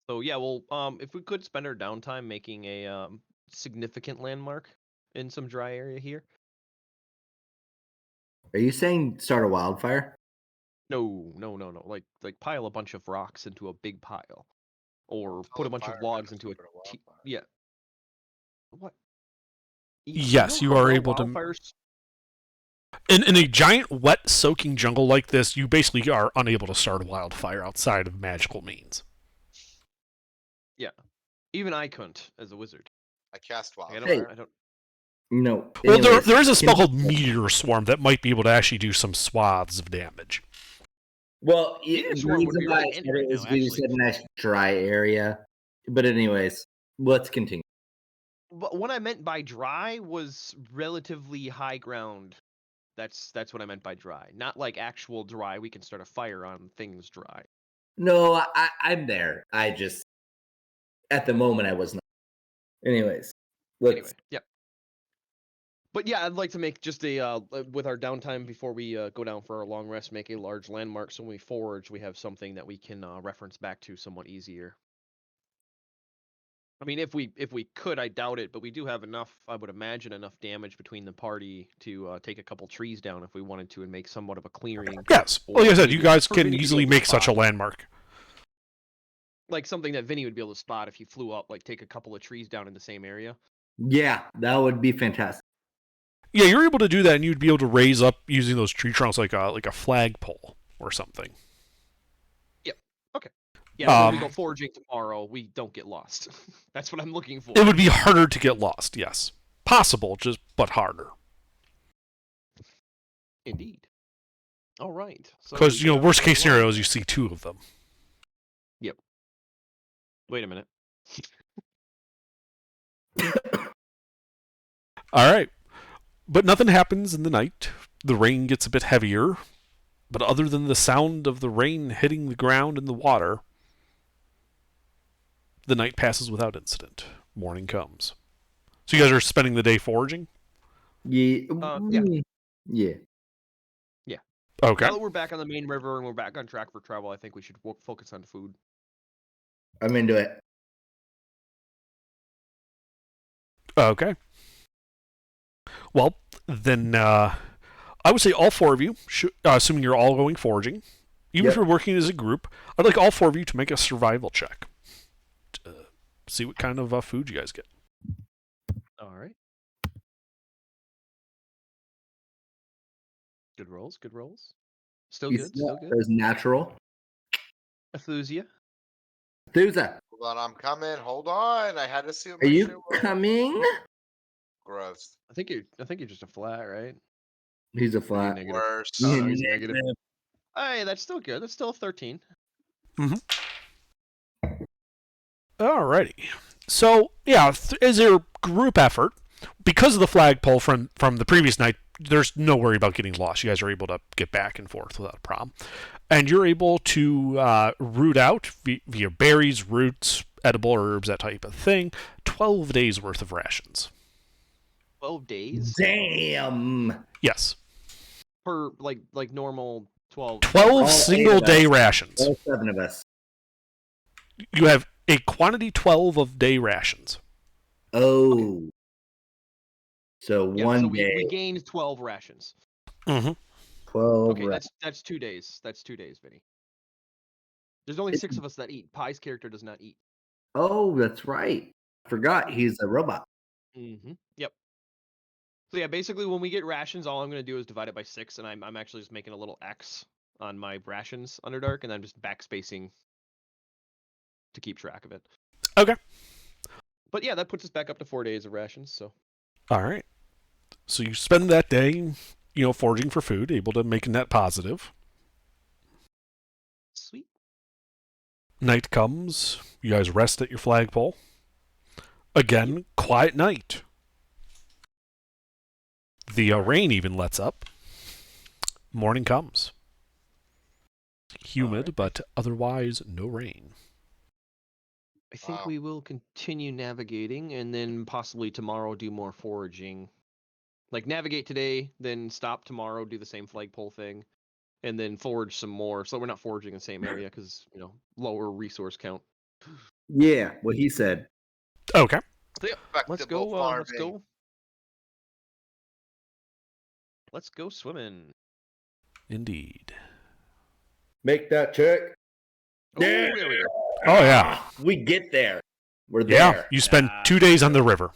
So yeah, well, if we could spend our downtime making a significant landmark in some dry area here. Are you saying start a wildfire? No. Like pile a bunch of rocks into a big pile, or put a bunch of logs into a yeah. What? Yes, you know how are well able to- wildfires- In a giant, wet, soaking jungle like this, you basically are unable to start a wildfire outside of magical means. Even I couldn't as a wizard. I cast wild. I don't. Hey. I don't. No. Well, Anyways, there is a spell can- called Meteor Swarm that might be able to actually do some swaths of damage. Well, Meteor the Swarm would reason be why really I said handy it right is now, because you actually. said a nice dry area. But anyways, let's continue. But what I meant by dry was relatively high ground. That's what I meant by dry. Not like actual dry. We can start a fire on things dry. No, I'm there. I just at the moment I was not. Anyways, let's Anyway, yeah. But yeah, I'd like to make just a with our downtime before we go down for our long rest, make a large landmark so when we forge, we have something that we can reference back to somewhat easier. I mean, if we could, I doubt it, but we do have enough. I would imagine enough damage between the party to take a couple trees down if we wanted to and make somewhat of a clearing. Yes. Or Like I said, maybe you guys for can Vinny to be easily able to make such a spot. landmark. Like something that Vinny would be able to spot if he flew up, like take a couple of trees down in the same area. yeah, that would be fantastic. Yeah, you're able to do that, and you'd be able to raise up using those tree trunks like a flagpole or something. Yeah, when we Um, go foraging tomorrow, we don't get lost. That's what I'm looking for. It would be harder to get lost, yes. Possible, but harder. Indeed. All right. So Because, we got worst case a scenario lot- is you see 2 of them. Wait a minute. All right. But nothing happens in the night. The rain gets a bit heavier. But other than the sound of the rain hitting the ground and the water, the night passes without incident. Morning comes. So you guys are spending the day foraging? Yeah. Yeah. Yeah. Okay. Now that we're back on the main river and we're back on track for travel, I think we should focus on food. I'm into it. Okay. Well, then I would say all four of you, assuming you're all going foraging, even if Yep. you're working as a group, I'd like all four of you to make a survival check. To see what kind of food you guys get. All right. Good rolls. Good rolls. Still He's good. Still good. There's natural. Enthusia. Thuza, Hold on, I'm coming. Hold on. I had to see what are my you shit was. coming? Gross. I think you're just a flat, right? He's a Or you flat. negative? Worse. Oh, no, he's negative. Hey, that's still good. That's still 13. Alrighty. So, yeah, as a group effort, because of the flagpole from the previous night, there's no worry about getting lost. You guys are able to get back and forth without a problem. And you're able to root out via berries, roots, edible herbs, that type of thing, 12 days worth of rations. 12 days Damn. Yes. per like normal 12. 12 All single 8 of day us. rations. All 7 of us. You have a quantity 12 of day rations. Oh. So Yeah, one so day. we gained 12 rations. Mm-hmm. 12 Okay, reps. that's 2 days. That's 2 days, Vinny. There's only 6 of us that eat. Pie's character does not eat. Oh, that's right. I forgot he's a robot. Mm-hmm. Yep. So yeah, basically when we get rations, all I'm going to do is divide it by 6, and I'm actually just making a little X on my rations Underdark, and I'm just backspacing to keep track of it. Okay. But yeah, that puts us back up to 4 days of rations. So All right. So you spend that day, foraging for food, able to make a net positive. sweet. Night comes. You guys rest at your flagpole. Again, quiet night. The rain even lets up. Morning comes. Humid, Alright. but otherwise no rain. I think Wow. we will continue navigating, and then possibly tomorrow do more foraging. Like navigate today, then stop tomorrow, do the same flagpole thing, and then forage some more. So we're not foraging in the same area because lower resource count. Yeah, what he said. Okay. So yeah, let's go. Respectable Let's farming. go. Let's go swimming. Indeed. Make that check. Oh, there we go. Oh, yeah. We get there. We're Yeah. there. You spend 2 days on the river.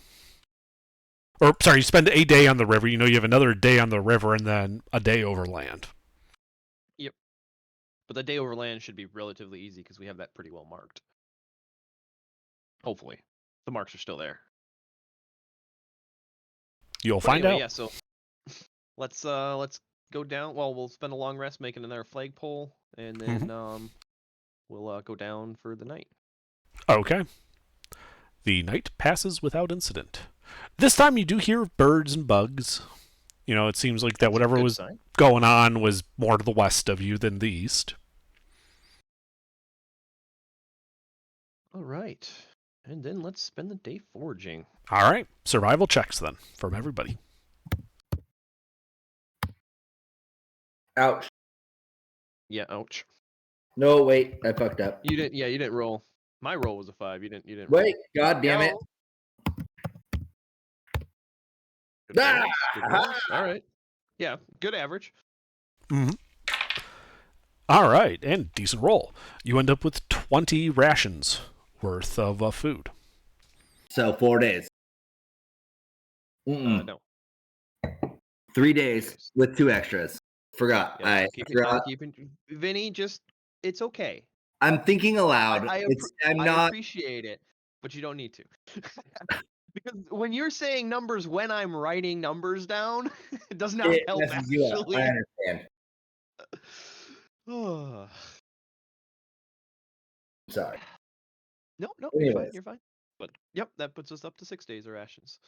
Or, sorry, you spend a day on the river. You have another day on the river and then a day over land. But the day over land should be relatively easy because we have that pretty well marked. Hopefully, the marks are still there. You'll But find anyway, out. Yeah, so let's go down. Well, we'll spend a long rest making another flagpole, and then we'll go down for the night. Okay. The night passes without incident. This time you do hear birds and bugs. It seems like that whatever Good was sign. going on was more to the west of you than the east. All right, and then let's spend the day foraging. All right. Survival checks then from everybody. Ouch. Yeah, ouch. No, wait, I fucked up. You didn't. Yeah, you didn't roll. My roll was a 5. You didn't. Wait, god damn it. Good rolls, Ah! good rolls. All right. Yeah, good average. Mm-hmm. All right. And decent roll. You end up with 20 rations worth of food. So 4 days. Mm-mm. No. 3 days with 2 extras. Forgot. Yeah, I forgot. Vinny, it's okay. I'm thinking aloud. I I'm not. appreciate it, but you don't need to. Because when you're saying numbers when I'm writing numbers down, it does not It help messes you up. actually. I understand. Oh. Sorry. No, you're fine. Anyways. You're fine. But yep, that puts us up to 6 days of rations.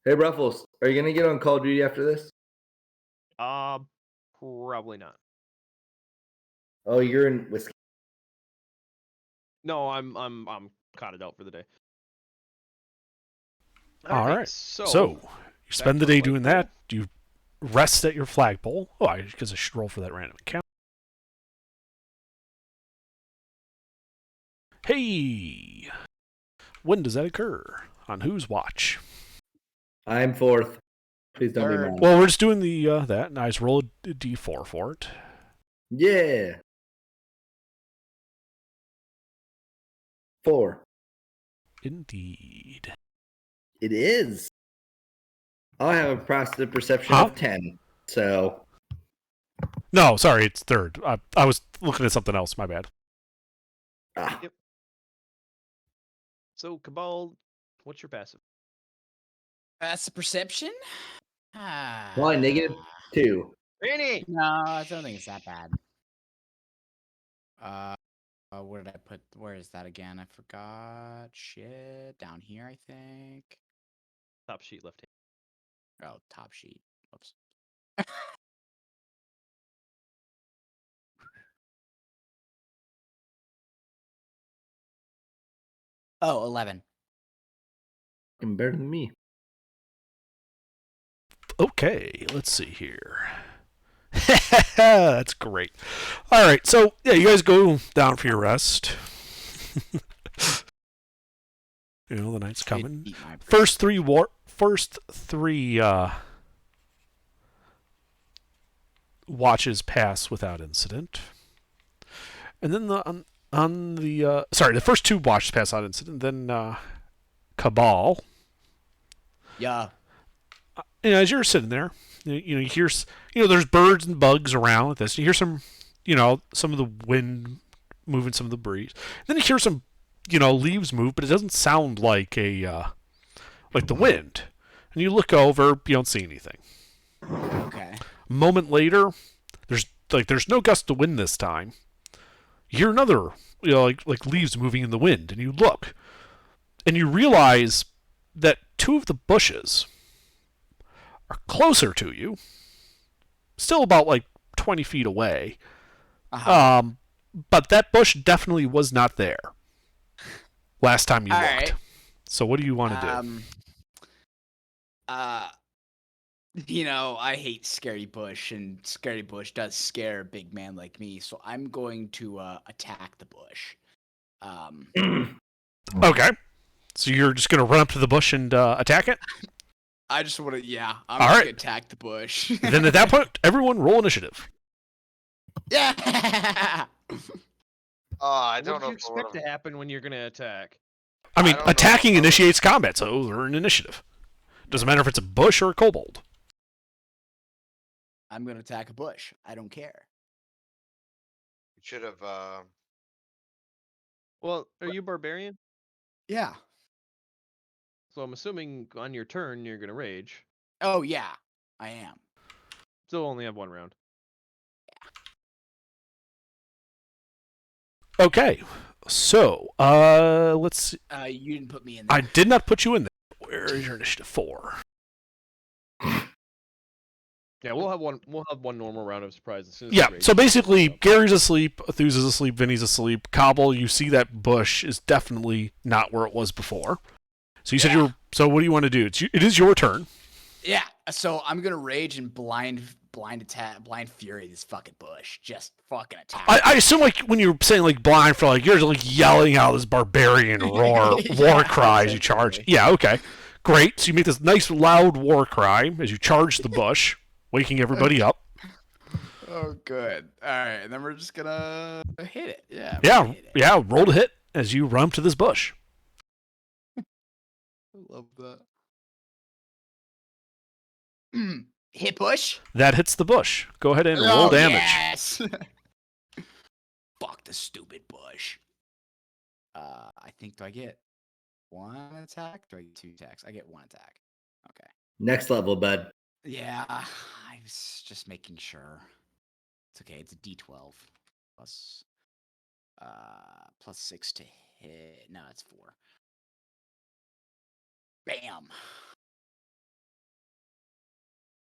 Hey, Ruffles, are you gonna get on Call of Duty after this? Probably not. Oh, you're in Whiskey. No, I'm caught out for the day. All right. So So you spend the to our day light doing roll. that. You rest at your flagpole. Oh, because I should roll for that random encounter. Hey, when does that occur? On whose watch? I'm fourth. Please don't be Third. mad. Well, we're just doing the that, and I just roll a d4 for it. Yeah. 4. Indeed. It is. I have a positive perception Huh? of 10. So No, sorry, it's third. I was looking at something else. My bad. Yep. So Cabal, what's your passive? That's the perception? Why -2. Randy! No, I don't think it's that bad. Where did I put? Where is that again? I forgot. Shit, down here, I think. Top sheet left hand. Oh, top sheet. Whoops. Oh, 11. Fucking better than me. Okay, let's see here. That's great. All right, so yeah, you guys go down for your rest. You know the night's coming. Beat my First three watches pass without incident, and then the first 2 watches pass without incident. Then Cabal. Yeah. As you're sitting there, you hear there's birds and bugs around with this. You hear some of the wind moving, some of the breeze. Then you hear some leaves move, but it doesn't sound like like the wind. And you look over, you don't see anything. Okay. A moment later, there's no gust of wind this time. You hear another like leaves moving in the wind, and you look, and you realize that 2 of the bushes are closer to you, still about like 20 feet away. Uh-huh. But that bush definitely was not there last time you All looked. right. So what do you want to do? I hate Scary Bush, and Scary Bush does scare a big man like me, so I'm going to attack the bush. Okay. So you're just going to run up to the bush and attack it? I just want to, I'm All just right. going to attack the bush. Then at that point, everyone roll initiative. Yeah! I What don't do know you if I would've- expect to happen when you're gonna attack? I mean, don't know attacking if I would've- initiates combat, so they're an initiative. Doesn't matter if it's a bush or a kobold. I'm going to attack a bush. I don't care. You should have. Well, are you barbarian? Yeah. So I'm assuming on your turn you're gonna rage. Oh, yeah. I am. Still only have 1 round. Okay. So, let's see. You didn't put me in there. I did not put you in there. Where is your initiative? 4. Yeah, we'll have one normal round of surprise as soon as Yeah, the rage so basically, goes up. Gary's asleep, Athuz is asleep, Vinny's asleep. Cobble, you see that bush is definitely not where it was before. So you said you were. So what do you want to do? It is your turn. Yeah, so I'm going to rage and blind fury this fucking bush. Just fucking attack. I assume like when you're saying like blind for like you're like yelling out this barbarian war Yeah, cry as you charge. exactly. Yeah, okay, great. So you make this nice loud war cry as you charge the bush, waking everybody up. Oh, good. All right, and then we're just gonna hit it. Yeah. Yeah, hit it. yeah. Roll to hit as you run up to this bush. I love that. Hit bush. That hits the bush. Go ahead and roll damage. Yes. Fuck the stupid bush. I think, do I get 1 attack? Do I get 2 attacks? I get 1 attack. Okay. Next level, bud. Yeah, I was just making sure. It's okay. It's a D12 plus 6 to hit. No, it's 4. Bam.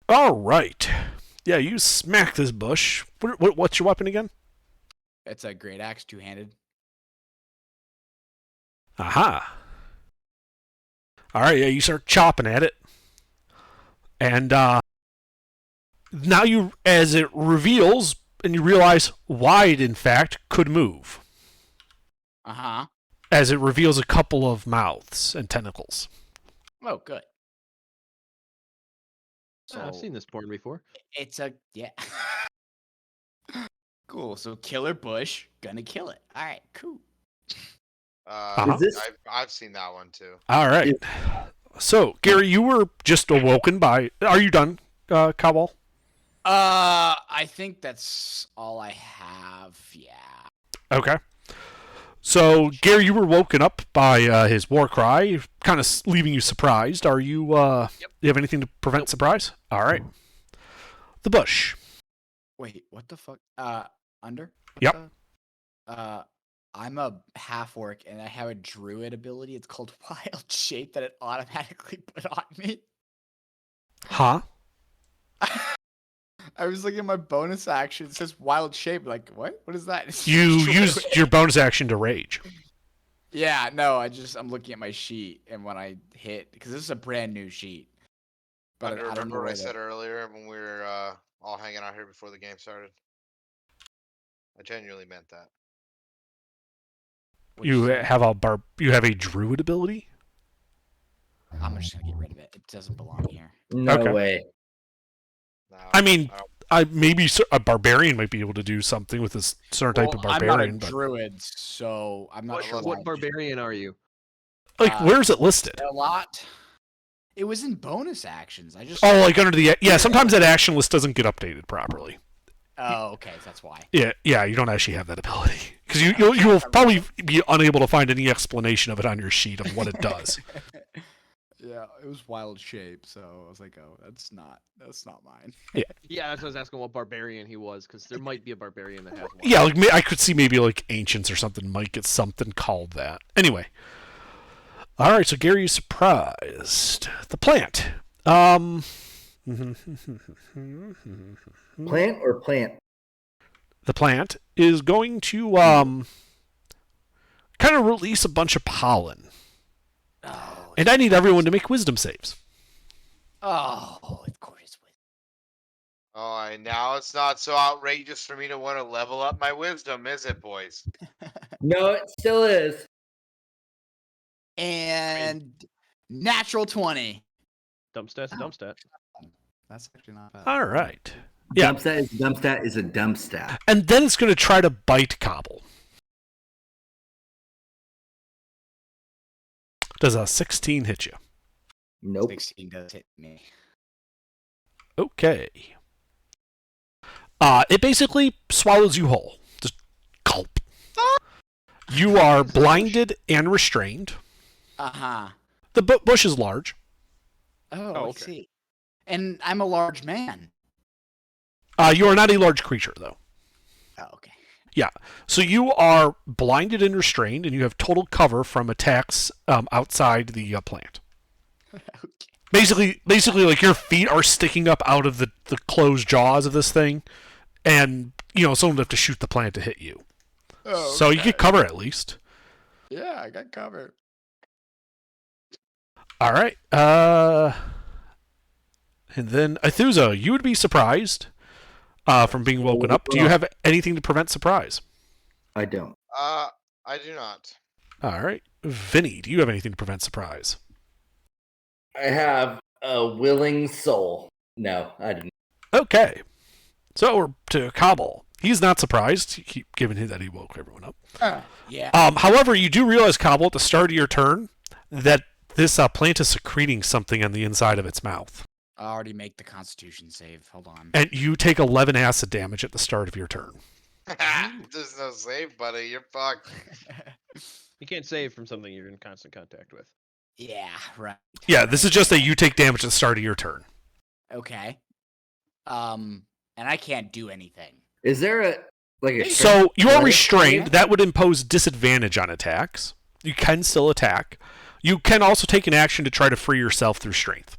All right. Yeah, you smack this bush. What's your weapon again? It's a great axe, 2-handed. Aha. All right, yeah, you start chopping at it. And now you, as it reveals, and you realize why it, in fact, could move. Uh-huh. As it reveals a couple of mouths and tentacles. Oh, good. I've seen this porn before. It's a, yeah. Cool. So killer bush, gonna kill it. All right, cool. Is this- I've seen that one too. All right. So, Gary, you were just awoken by... Are you done, Cowball? I think that's all I have. Yeah. Okay. So, Gary, you were woken up by his war cry, kind of leaving you surprised. Are you, you have anything to prevent surprise? All right. The bush. Wait, what the fuck? Under? What Yep. the- I'm a half orc and I have a druid ability. It's called Wild Shape that it automatically put on me. Huh? I was looking at my bonus action. It says Wild Shape. Like, what? What is that? You used your bonus action to rage. Yeah, no, I'm looking at my sheet, and when I hit, because this is a brand new sheet. I But I don't know remember what I where said earlier when we were all hanging out here before the game started. I genuinely meant that. You have a druid ability? I'm just gonna get rid of it. It doesn't belong here. No Okay. way. No, I mean, don't- maybe a barbarian might be able to do something with this certain type of I'm barbarian, not a but druid, so I'm not sure. What why. barbarian are you? like, where's it listed? A lot. It was in bonus actions. I just. Oh, like under the sometimes that action list doesn't get updated properly. Oh, okay, that's why. Yeah, you don't actually have that ability because you will probably be unable to find any explanation of it on your sheet of what it does. Yeah, it was Wild Shape, so I was like, oh, that's not mine. Yeah, that's what I was asking what barbarian he was, because there might be a barbarian that has one. Yeah, like I could see maybe like ancients or something might get something called that. Anyway, all right. So Gary is surprised. The plant. Plant or plant? The plant is going to kind of release a bunch of pollen, Oh, and I need everyone to make wisdom saves. of course it's with. Oh, now it's not so outrageous for me to want to level up my wisdom, is it, boys? No, it still is. And natural 20. Dump stat's a dump stat. That's actually not bad. All right. Yeah. Dump stat is a dump stat. And then it's going to try to bite Cobble. Does a 16 hit you? Nope. 16 does hit me. Okay. It basically swallows you whole. Just gulp. You are blinded and restrained. Uh-huh. The bush is large. Oh, Oh, I okay. see. And I'm a large man. You are not a large creature, though. Oh, okay. Yeah. So you are blinded and restrained, and you have total cover from attacks outside the plant. Okay. Basically, like your feet are sticking up out of the closed jaws of this thing, and someone would have to shoot the plant to hit you. Oh, So you okay. get cover at least. Yeah, I got covered. All right. And then Athusa, you would be surprised from being woken up. Do you have anything to prevent surprise? I don't. I do not. All right. Vinny, do you have anything to prevent surprise? I have a willing soul. No, I didn't. Okay. So we're to Cobble. He's not surprised, given that he woke everyone up. Yeah. However, you do realize, Cobble, at the start of your turn, that this plant is secreting something on the inside of its mouth. I already make the Constitution save. Hold on. And you take 11 acid damage at the start of your turn. There's no save, buddy. You're fucked. You can't save from something you're in constant contact with. Yeah, right. Yeah, this is just that you take damage at the start of your turn. Okay. And I can't do anything. Is there a So you are Right. restrained. That would impose disadvantage on attacks. You can still attack. You can also take an action to try to free yourself through strength.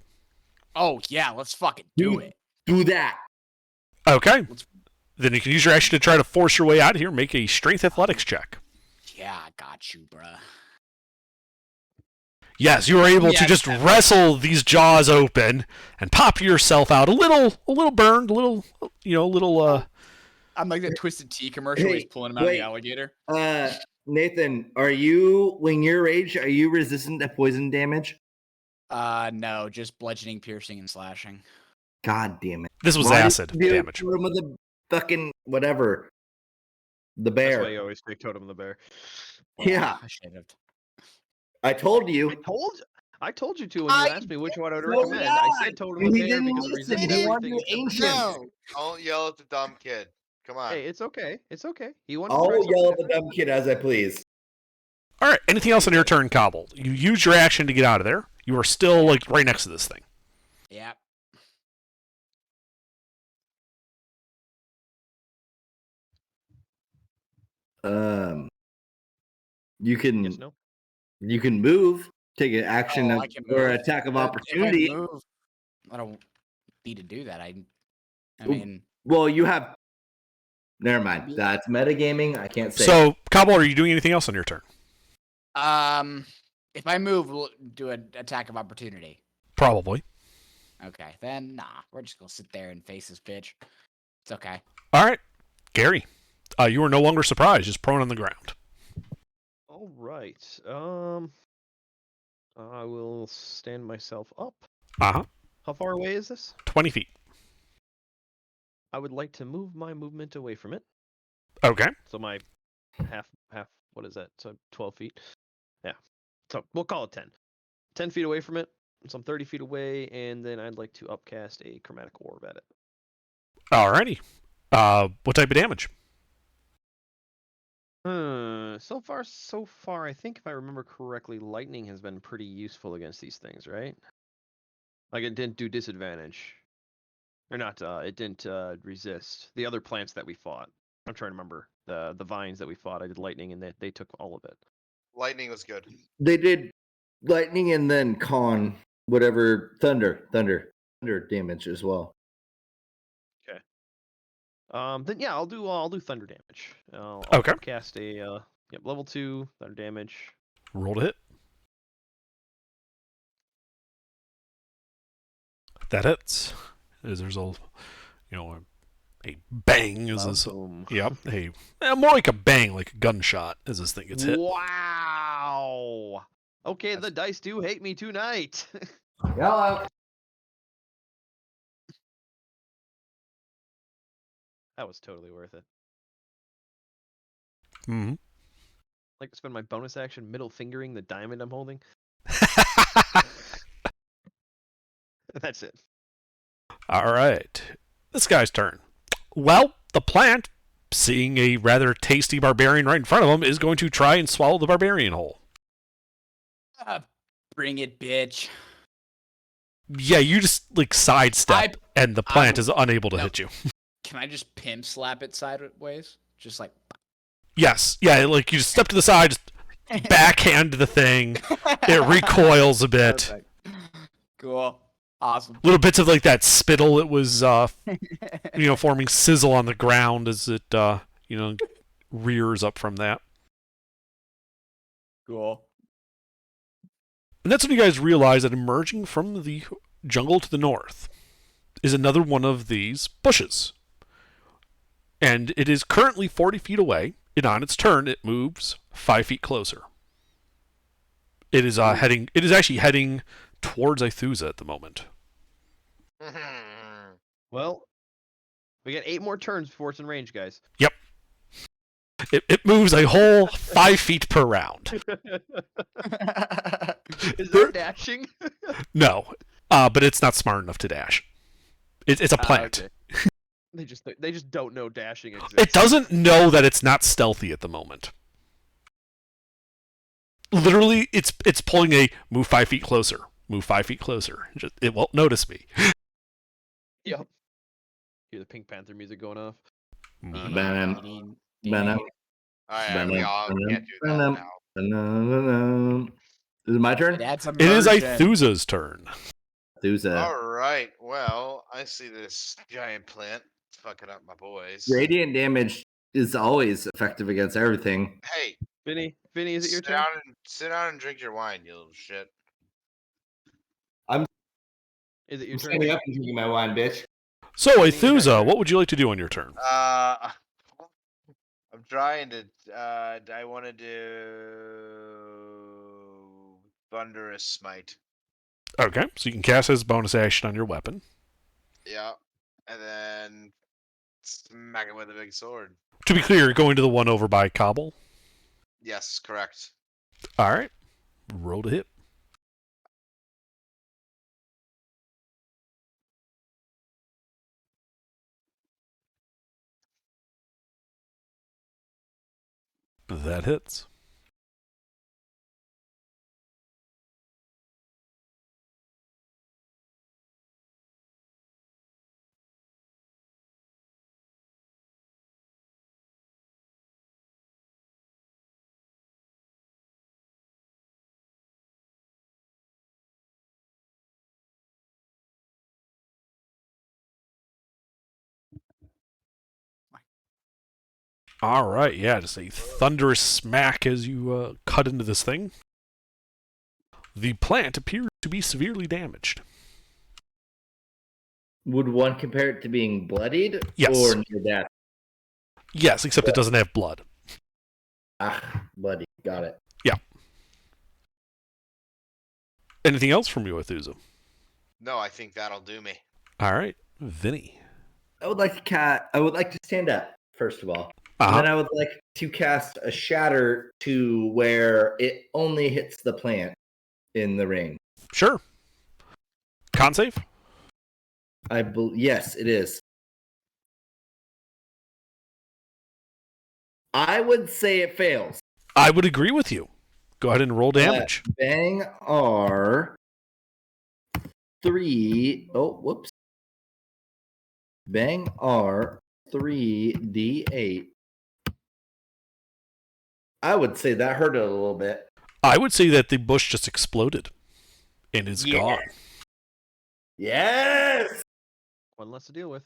Oh yeah, let's fucking do it. Do that. Okay. Then you can use your action to try to force your way out of here. Make a strength athletics check. Yeah, I got you, bruh. Yes, you are able to just wrestle these jaws open and pop yourself out. A little burned, a little. I'm like that Twisted Tea commercial where he's pulling him out of the alligator. Nathan, when you're raged, are you resistant to poison damage? No, just bludgeoning, piercing, and slashing. God damn it. This was acid damage. Totem of the fucking whatever. The bear. That's why you always take Totem of the Bear. Yeah. I should have. I told you. I told you to when you asked me which one I would recommend. I said Totem of the Bear because it resists everything except for No. Don't yell at the dumb kid. Come on. Hey, it's okay. It's okay. I'll yell at the dumb kid as I please. All right. Anything else on your turn, Cobble? You use your action to get out of there. You are still like right next to this thing. Yep. You can. Yes, no? You can move, take an action or attack of opportunity. I don't need to do that. I mean, well, you have. Never mind. That's metagaming. I can't say. So, Cobble, are you doing anything else on your turn? if I move, we'll do an attack of opportunity. Probably. Okay, then nah. We're just gonna sit there and face this bitch. It's okay. All right, Gary, you are no longer surprised. Just prone on the ground. All right. I will stand myself up. Uh-huh. How far away is this? 20 feet. I would like to move my movement away from it. Okay. So my half, what is that? So 12 feet. Yeah. So we'll call it 10. 10 feet away from it. So I'm 30 feet away, and then I'd like to upcast a chromatic orb at it. Alrighty. What type of damage? So far, I think if I remember correctly, lightning has been pretty useful against these things, right? Like it didn't do disadvantage. Or not, it didn't resist. The other plants that we fought. I'm trying to remember. The vines that we fought, I did lightning, and they took all of it. Lightning was good. They did lightning and then thunder damage as well. Okay. Then yeah, I'll do thunder damage. I'll Okay. cast a level 2 thunder damage. Roll to hit. That hits. There's a bang as this. Yep. More like a bang, like a gunshot as this thing gets hit. Wow. Okay, the dice do hate me tonight. Hello. That was totally worth it. Mm-hmm. Like to spend my bonus action middle fingering the diamond I'm holding. That's it. All right. This guy's turn. Well, the plant, seeing a rather tasty barbarian right in front of him, is going to try and swallow the barbarian whole. Bring it, bitch. Yeah, you just sidestep, and the plant is unable to hit you. Can I just pimp slap it sideways? Just like. Yes. Yeah, you just step to the side, just backhand the thing. It recoils a bit. Perfect. Cool. Awesome. Little bits of that spittle it was forming sizzle on the ground as it rears up from that. Cool. And that's when you guys realize that emerging from the jungle to the north is another one of these bushes. And it is currently 40 feet away, and on its turn it moves 5 feet closer. It is actually heading towards Aethusa at the moment. Well, we got 8 more turns before it's in range, guys. Yep. It moves a whole 5 feet per round. Is there dashing? No, but it's not smart enough to dash. It's a plant. Okay. They just don't know dashing exists. It doesn't know that it's not stealthy at the moment. Literally, it's pulling a move 5 feet closer. Move 5 feet closer. It won't notice me. Yep. Hear the Pink Panther music going off. Alright, we all can't do that now. Is it my turn? That's a It is Aithusa's turn. Thusa. All right. Well, I see this giant plant fucking up my boys. Radiant damage is always effective against everything. Hey, Vinny, is it your turn? sit down and drink your wine, you little shit. Is it your I'm turn? standing up and drinking my wine, bitch. So, Aithusa, what would you like to do on your turn? I'm trying to. I want to do Thunderous Smite. Okay, so you can cast as bonus action on your weapon. Yeah, and then smack it with a big sword. To be clear, you're going to the one over by Cobble. Yes, correct. All right, roll to hit. That hits. All right, yeah, just a thunderous smack as you cut into this thing. The plant appears to be severely damaged. Would one compare it to being bloodied? Yes. Or near death? Yes, except it doesn't have blood. Ah, bloody. Got it. Yeah. Anything else from you, Aithusa? No, I think that'll do me. All right, Vinny. I would like to stand up, first of all. And Uh-huh. then I would like to cast a shatter to where it only hits the plant in the ring. Sure. Con save? Yes, it is. I would say it fails. I would agree with you. Go ahead and roll damage. Bang R 3. Oh, whoops. Bang R 3d8. I would say that hurt it a little bit. I would say that the bush just exploded and is gone. Yes. One less to deal with.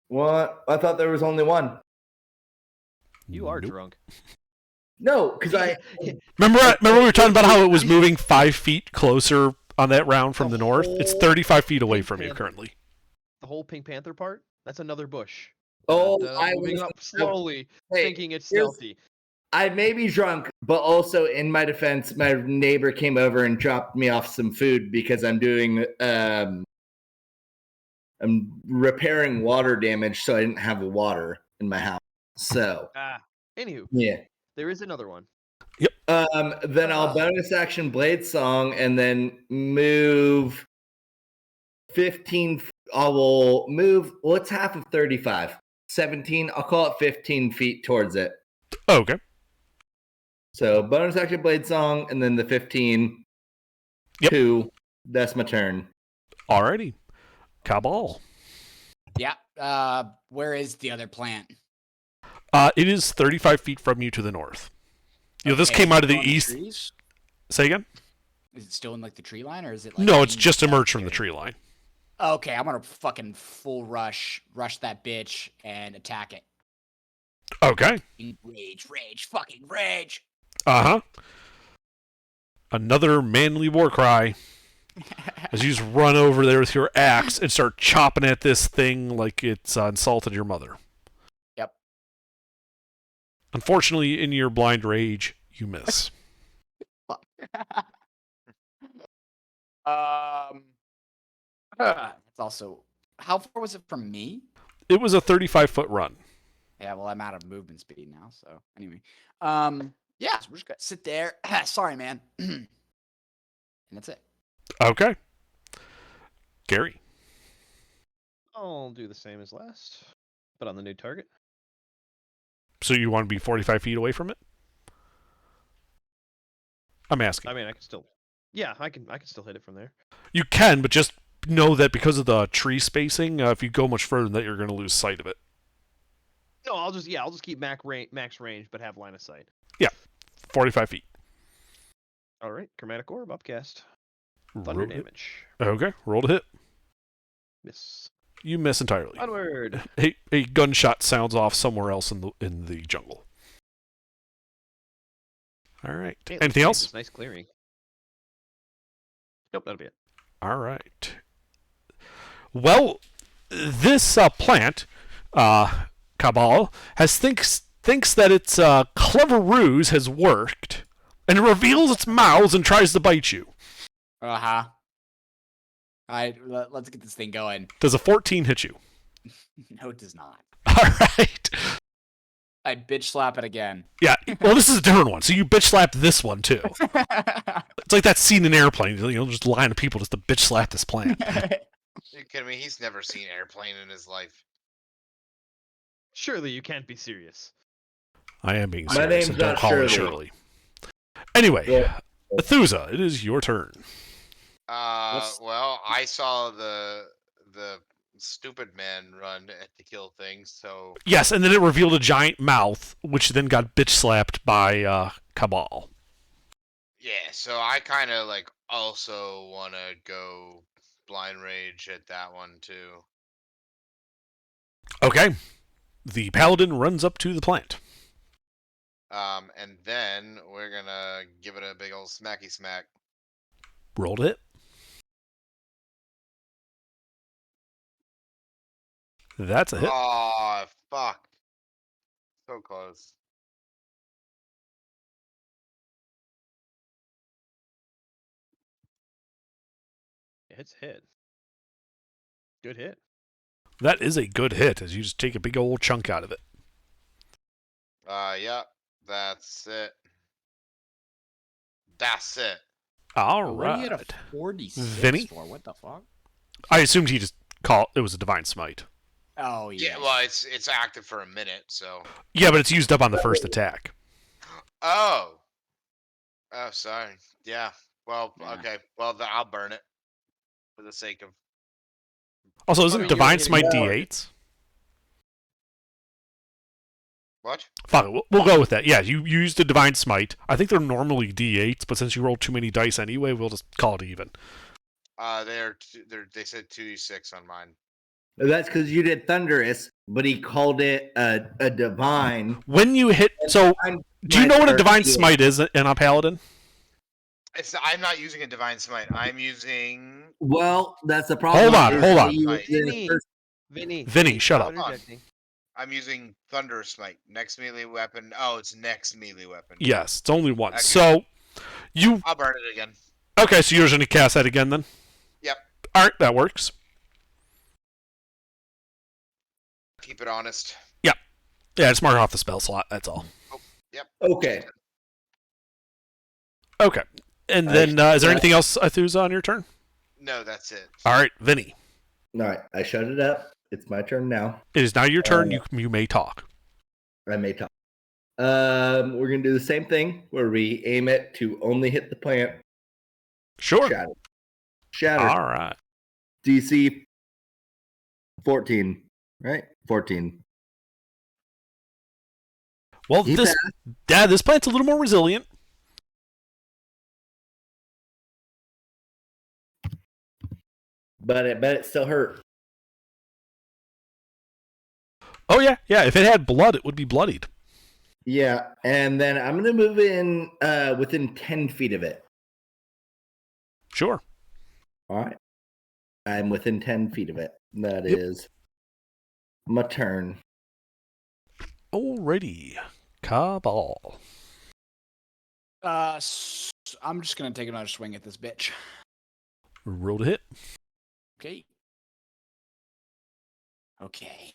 What? I thought there was only one. You are Nope. drunk. No, because I Remember we were talking about how it was moving 5 feet closer on that round from the north? It's 35 feet away from you currently. The whole Pink Panther part? That's another bush. Oh, I moving up slowly, Hey, thinking it's here's- stealthy. I may be drunk, but also in my defense, my neighbor came over and dropped me off some food because I'm doing I'm repairing water damage, so I didn't have water in my house. So Anywho, yeah. there is another one. Then I'll bonus action Blade Song and then move 15. I will move. What's half of 35? 17. I'll call it 15 feet towards it. Okay. So bonus action Blade Song and then the 15. Yep. 2. That's my turn. Alrighty. Cabal. Yeah. Where is the other plant? It is 35 feet from you to the north. You know, this Okay, came out of the still in east. trees? Say again? Is it still in like the tree line, or is it like? No, it's in just that emerged from the area? tree line. Okay, I'm gonna fucking full rush that bitch and attack it. Okay. Rage, fucking rage. Uh-huh. Another manly war cry as you just run over there with your axe and start chopping at this thing like it's insulted your mother. Yep. Unfortunately, in your blind rage, you miss. That's also. How far was it from me? It was a 35-foot run. Yeah, well, I'm out of movement speed now. So anyway, yeah, so we're just gonna sit there. Sorry, man. And that's it. Okay. Gary. I'll do the same as last, but on the new target. So you want to be 45 feet away from it? I'm asking. I mean, I can still. Yeah, I can still hit it from there. You can, but just know that because of the tree spacing, if you go much further than that, you're going to lose sight of it. No, I'll just keep max range, but have line of sight. 45 feet. All right, chromatic orb upcast. Thunder Roll it. damage. Okay, roll to hit. Miss. You miss entirely. Onward. A gunshot sounds off somewhere else in the jungle. All right. Man, Anything nice, else? it's nice clearing. Nope, that'll be it. All right. Well, this plant, Cabal, thinks that its clever ruse has worked, and it reveals its mouths and tries to bite you. Uh-huh. Alright, let's get this thing going. Does a 14 hit you? No, it does not. All right. I bitch slap it again. Yeah. Well, this is a different one, so you bitch slap this one too. It's like that scene in Airplane. Just a line of people just to bitch slap this plant. You kidding me? He's never seen Airplane in his life. Surely you can't be serious. I am being My serious. name's And don't not call me Shirley. Shirley. Anyway, Yeah. Athusa, it is your turn. Well, I saw the stupid man run to kill things, so Yes, and then it revealed a giant mouth, which then got bitch slapped by Cabal. yeah. So I kind of like also want to go blind rage at that one too. Okay. The paladin runs up to the plant. And then we're gonna give it a big old smacky smack. Rolled it. That's a hit. Oh, fuck. So close. It's hit. Good hit. That is a good hit, as you just take a big old chunk out of it. Yep. That's it. That's it. All What do you right. get a 46 Vinny? for? What the fuck? I assumed he just called it was a divine smite. Oh, Yeah. yeah. Well, it's active for a minute, so. Yeah, but it's used up on the first attack. Oh. Oh, sorry. Yeah. Well, Yeah. okay. Well, I'll burn it for the sake of. Also, I isn't mean, you're divine hitting smite hard. D8s? What? Fuck it, we'll go with that. Yeah, you used the divine smite. I think they're normally D8s, but since you rolled too many dice anyway, we'll just call it even. They said 2d6 on mine. That's because you did thunderous, but he called it a divine. When you hit, so do you know what a divine smite is in a paladin? I'm not using a divine smite. I'm using. Well, that's the problem. Hold on, is hold that on. you- Vinny. there's- Vinny, shut stop up. interjecting. I'm using thunder smite. Next melee weapon. Oh, it's next melee weapon. Yes, it's only one. Okay. So you I'll burn it again. okay? So you're going to cast that again then? Yep. All right, that works. Keep it honest. Yeah, just mark off the spell slot. That's all. Okay. Okay. And then, is there anything else, Athusa, on your turn? No, that's it. All right, Vinny. All right. I shut it up. It's my turn now. It is now your turn. You may talk. I may talk. We're gonna do the same thing where we aim it to only hit the plant. Sure. Shatter. Shatter. All right. DC 14. Right? 14. Well, He this plant's a little more resilient. But it still hurt. Oh yeah, yeah. If it had blood, it would be bloodied. Yeah, and then I'm gonna move in within 10 feet of it. Sure. All right. I'm within 10 feet of it. That Yep. is my turn. Alrighty. Cabal. I'm just gonna take another swing at this bitch. Roll to hit. Okay. Okay.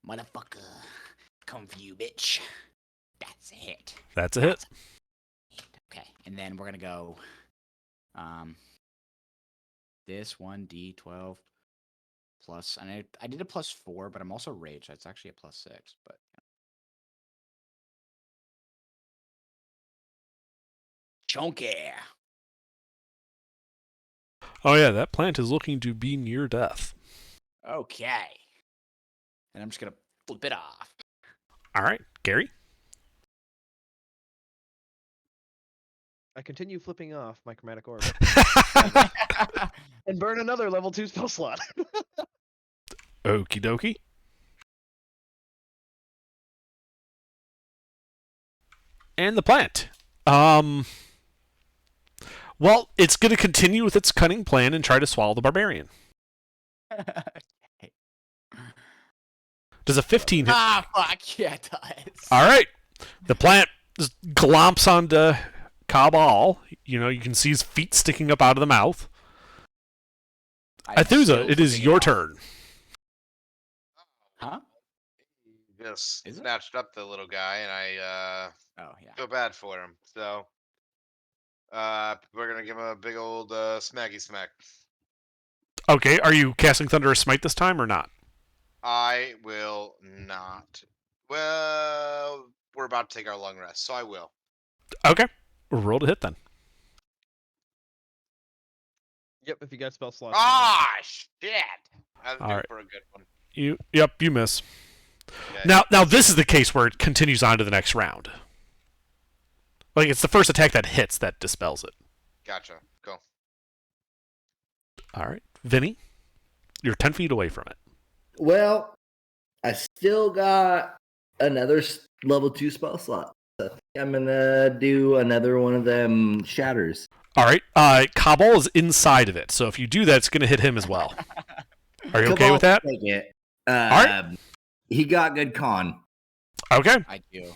Motherfucker. Come for you, bitch. That's a hit. That's a hit. Okay. And then we're gonna go this 1d12 plus, and I did a +4, but I'm also rage. That's actually a +6, but chunky. Oh yeah, that plant is looking to be near death. Okay. And I'm just gonna flip it off. All right, Gary. I continue flipping off my chromatic orb and burn another level 2 spell slot. Okie dokie. And the plant. Well, it's going to continue with its cunning plan and try to swallow the barbarian. Does a 15 hit? Ah, fuck. Yeah, it does. All right. The plant just glomps onto Cabal. You know, you can see his feet sticking up out of the mouth. I'm still Athusa, it is flipping your out. turn. Huh? Just Is it? snatched up the little guy, and I Oh, yeah. feel bad for him. So we're gonna give him a big old smacky smack. Okay, are you casting Thunderous Smite this time or not? I will not. Well, we're about to take our long rest, so I will. Okay. Roll to hit then. Yep, if you got spell slots. Ah, shit! I was All due right. for a good one. Yep, you miss. Okay. Now this is the case where it continues on to the next round. Like, it's the first attack that hits that dispels it. Gotcha. Cool. All right. Vinny, you're 10 feet away from it. Well, I still got another level 2 spell slot. So I think I'm gonna do another one of them shatters. All right. Cabal is inside of it, so if you do that, it's going to hit him as well. Are you okay with that? Take it. right. He got good con. Okay. I do.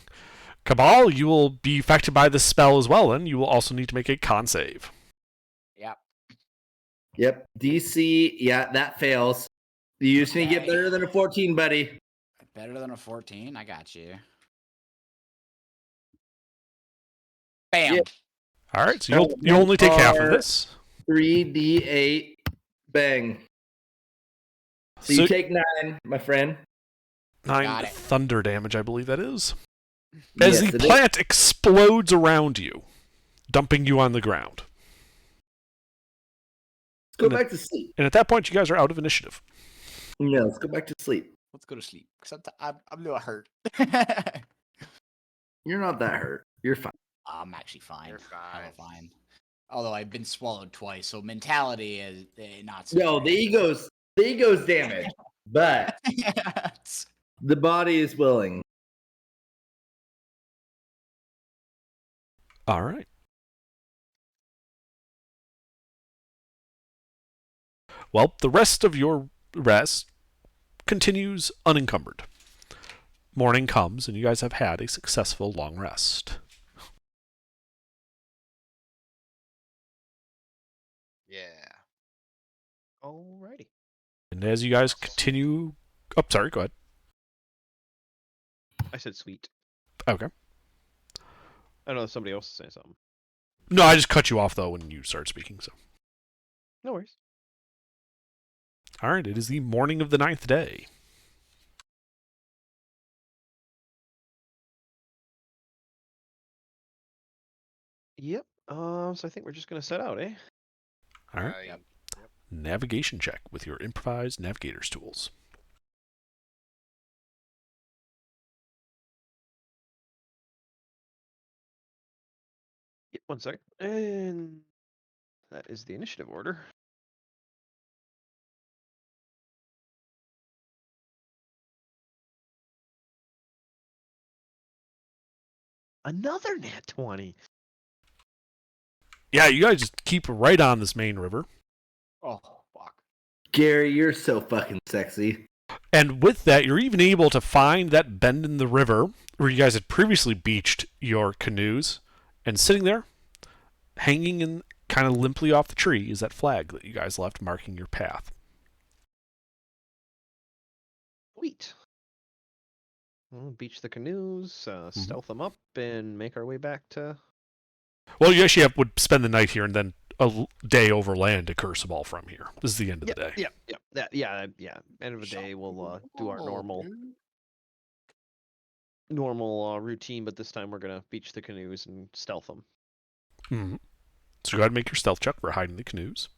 Cabal, you will be affected by this spell as well, and you will also need to make a con save. Yep. Yep. DC, yeah, that fails. You just need to get Okay. better than a 14, buddy. Better than a 14. I got you. Bam. Yeah. All right, so you'll only take half of this. 3d8. Bang. So you take 9, my friend. 9 Got it. thunder damage, I believe that is. As Yes, the it is. plant explodes around you, dumping you on the ground. Let's go back to sleep. And at that point, you guys are out of initiative. No, let's go back to sleep. Let's go to sleep. Cause I'm a little hurt. You're not that hurt. You're fine. I'm actually fine. You're Hella fine. fine. Although I've been swallowed twice, so mentality is not so. No, the ego's damaged, but Yes. the body is willing. All right. Well, the rest of your rest continues unencumbered. Morning comes, and you guys have had a successful long rest. Yeah. Alrighty. And as you guys continue... Oh, sorry, go ahead. I said sweet. Okay. I know somebody else is saying something. No, I just cut you off, though, when you started speaking, so... No worries. All right, it is the morning of the 9th day. Yep. So I think we're just gonna set out, eh? All right. Yep. Navigation check with your improvised navigator's tools. Yep. 1 second. And that is the initiative order. Another nat 20. Yeah, you guys just keep right on this main river. Oh fuck. Gary, you're so fucking sexy. And with that, you're even able to find that bend in the river where you guys had previously beached your canoes. And sitting there, hanging in kind of limply off the tree, is that flag that you guys left marking your path. Sweet. We'll beach the canoes, stealth them up, and make our way back to. Well, you actually would spend the night here and then a day overland to Curseball from here. This is the end of the day. Yeah. End of the day, we'll do our normal routine, but this time we're gonna beach the canoes and stealth them. Mm-hmm. So go ahead and make your stealth check for hiding the canoes.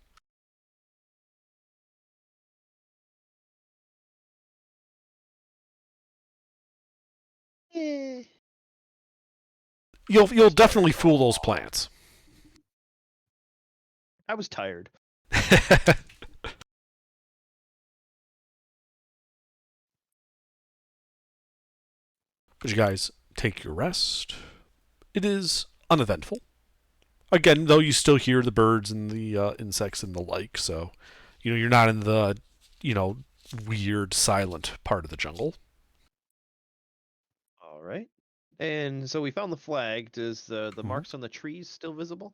You'll definitely fool those plants. I was tired. But you guys take your rest. It is uneventful. Again, though, you still hear the birds and the insects and the like, so you're not in the weird silent part of the jungle. All right. And so we found the flag. Does the Mhm. marks on the trees still visible?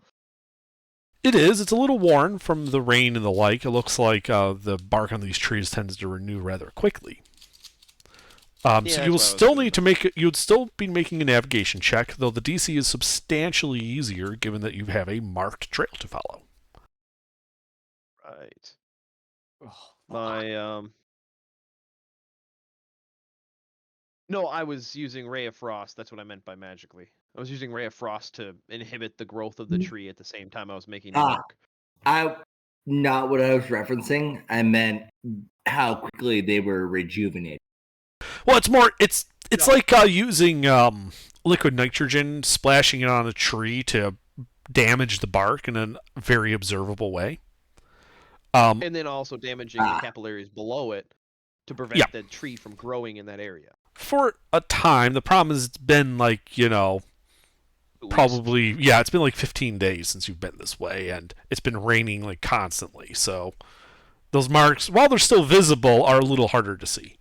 It is. It's a little worn from the rain and the like. It looks like the bark on these trees tends to renew rather quickly. Yeah, So that's you will what I was still thinking. need to make. You would still be making a navigation check, though the DC is substantially easier given that you have a marked trail to follow. Right. Oh, fuck. My No, I was using Ray of Frost. That's what I meant by magically. I was using Ray of Frost to inhibit the growth of the tree at the same time I was making the Ah. mark. Not what I was referencing. I meant how quickly they were rejuvenated. Well, it's more. It's No. like using liquid nitrogen, splashing it on a tree to damage the bark in a very observable way. And then also damaging the Ah. capillaries below it to prevent Yeah. the tree from growing in that area. For a time, the problem is it's been like, 2 weeks. probably, yeah, it's been like 15 days since you've been this way, and it's been raining like constantly, so those marks, while they're still visible, are a little harder to see.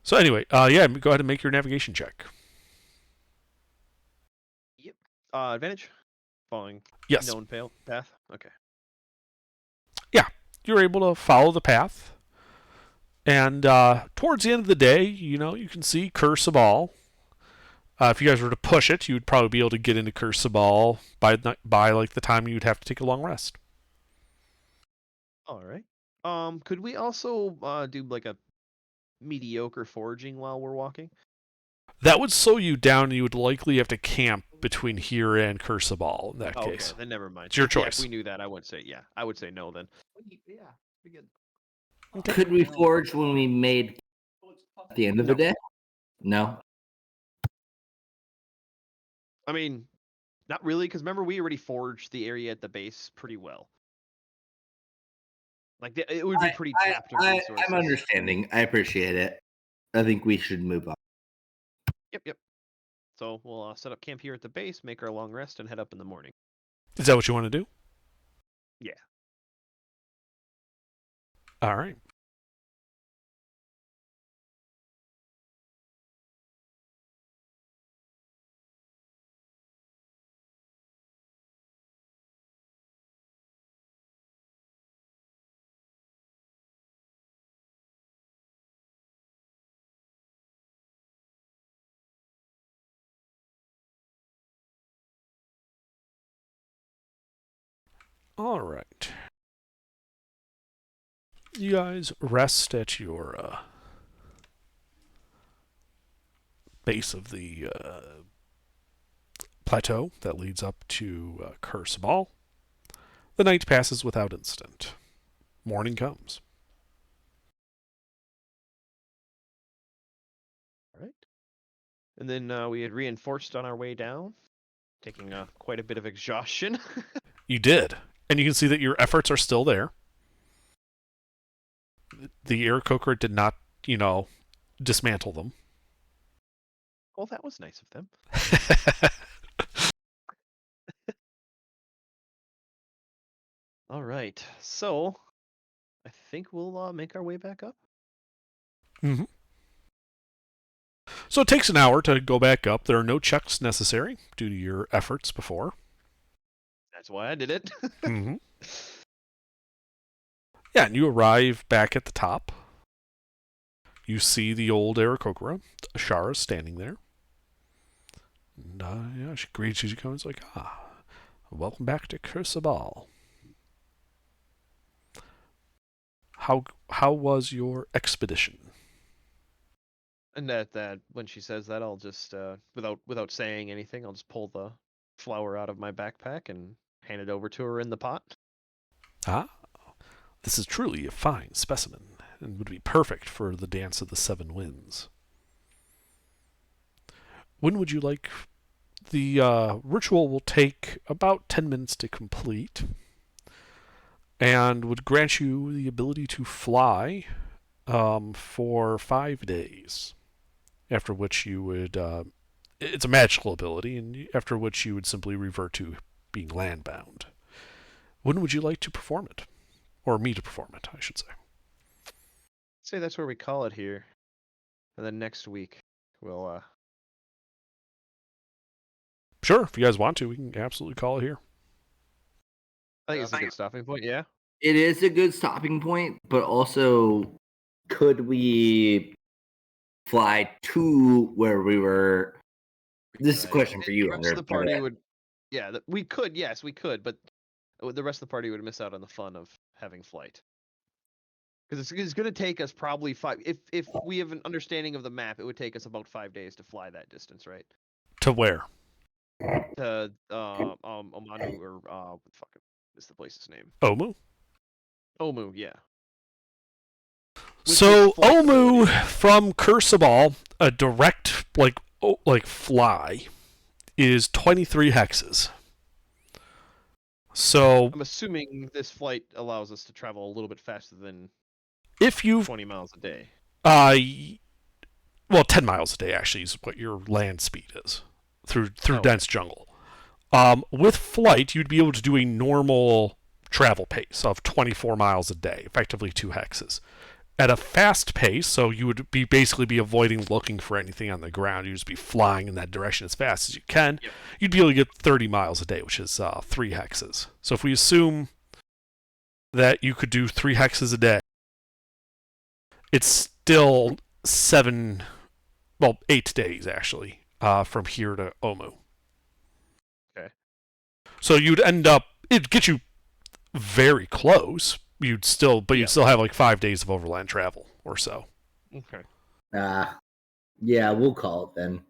So anyway, yeah, go ahead and make your navigation check. Advantage? Following Yes. known path? Okay. You're able to follow the path, and towards the end of the day, you can see Curse of All. If you guys were to push it, you would probably be able to get into Curse of All by like the time you'd have to take a long rest. All right. Could we also do like a mediocre foraging while we're walking? That would slow you down, and you would likely have to camp between here and Curse of All in that Okay, case. then never mind. It's your Yeah, choice. if we knew that, I would say no then. Yeah, pretty good. Could we forage when we made at the end of the day? No. I mean, not really, because remember we already foraged the area at the base pretty well. Like it would be pretty tapped of resources. I'm understanding. I appreciate it. I think we should move on. Yep. So we'll set up camp here at the base, make our long rest, and head up in the morning. Is that what you want to do? Yeah. All right. All right. You guys rest at your base of the plateau that leads up to Curse of All. The night passes without incident. Morning comes. All right. And then we had reinforced on our way down, taking quite a bit of exhaustion. You did. And you can see that your efforts are still there. The Aarakocra did not, dismantle them. Well, that was nice of them. All right. So I think we'll make our way back up. Mm-hmm. So it takes an hour to go back up. There are no checks necessary due to your efforts before. That's why I did it. Mm-hmm. Yeah, and you arrive back at the top. You see the old Aarakocra, Ashara, standing there. And yeah, she greets you as you come. It's like, welcome back to Curse of All. How was your expedition? And that when she says that, I'll just without saying anything, I'll just pull the flower out of my backpack and hand it over to her in the pot. This is truly a fine specimen, and would be perfect for the Dance of the Seven Winds. When would you like? The ritual will take about 10 minutes to complete. and would grant you the ability to fly for 5 days. After which you would, it's a magical ability, and after which you would simply revert to being landbound. When would you like to perform it? Or me to perform it, I should say. Say that's where we call it here. And then next week, we'll, Sure, if you guys want to, we can absolutely call it here. I think it's a good stopping point, yeah? It is a good stopping point, but also, could we fly to where we were? This is a question for you, The rest of Hunter. the party would, yeah, we could, yes, we could, but the rest of the party would miss out on the fun of having flight. Because it's going to take us probably if we have an understanding of the map, it would take us about 5 days to fly that distance, right? To where? To Omanu, or what the fuck is the place's name? Omu? Omu, yeah. So Omu from Cursabal, a direct like fly, is 23 hexes. So I'm assuming this flight allows us to travel a little bit faster than if you 20 miles a day. Well, 10 miles a day actually is what your land speed is through dense jungle. With flight, you'd be able to do a normal travel pace of 24 miles a day, effectively 2 hexes. At a fast pace, so you would basically be avoiding looking for anything on the ground. You'd just be flying in that direction as fast as you can. Yep. You'd be able to get 30 miles a day, which is 3 hexes. So if we assume that you could do 3 hexes a day, it's still 8 days actually, from here to Omu. Okay. So you'd end up, it'd get you very close. You'd still have like 5 days of overland travel or so. Okay. Yeah, we'll call it then.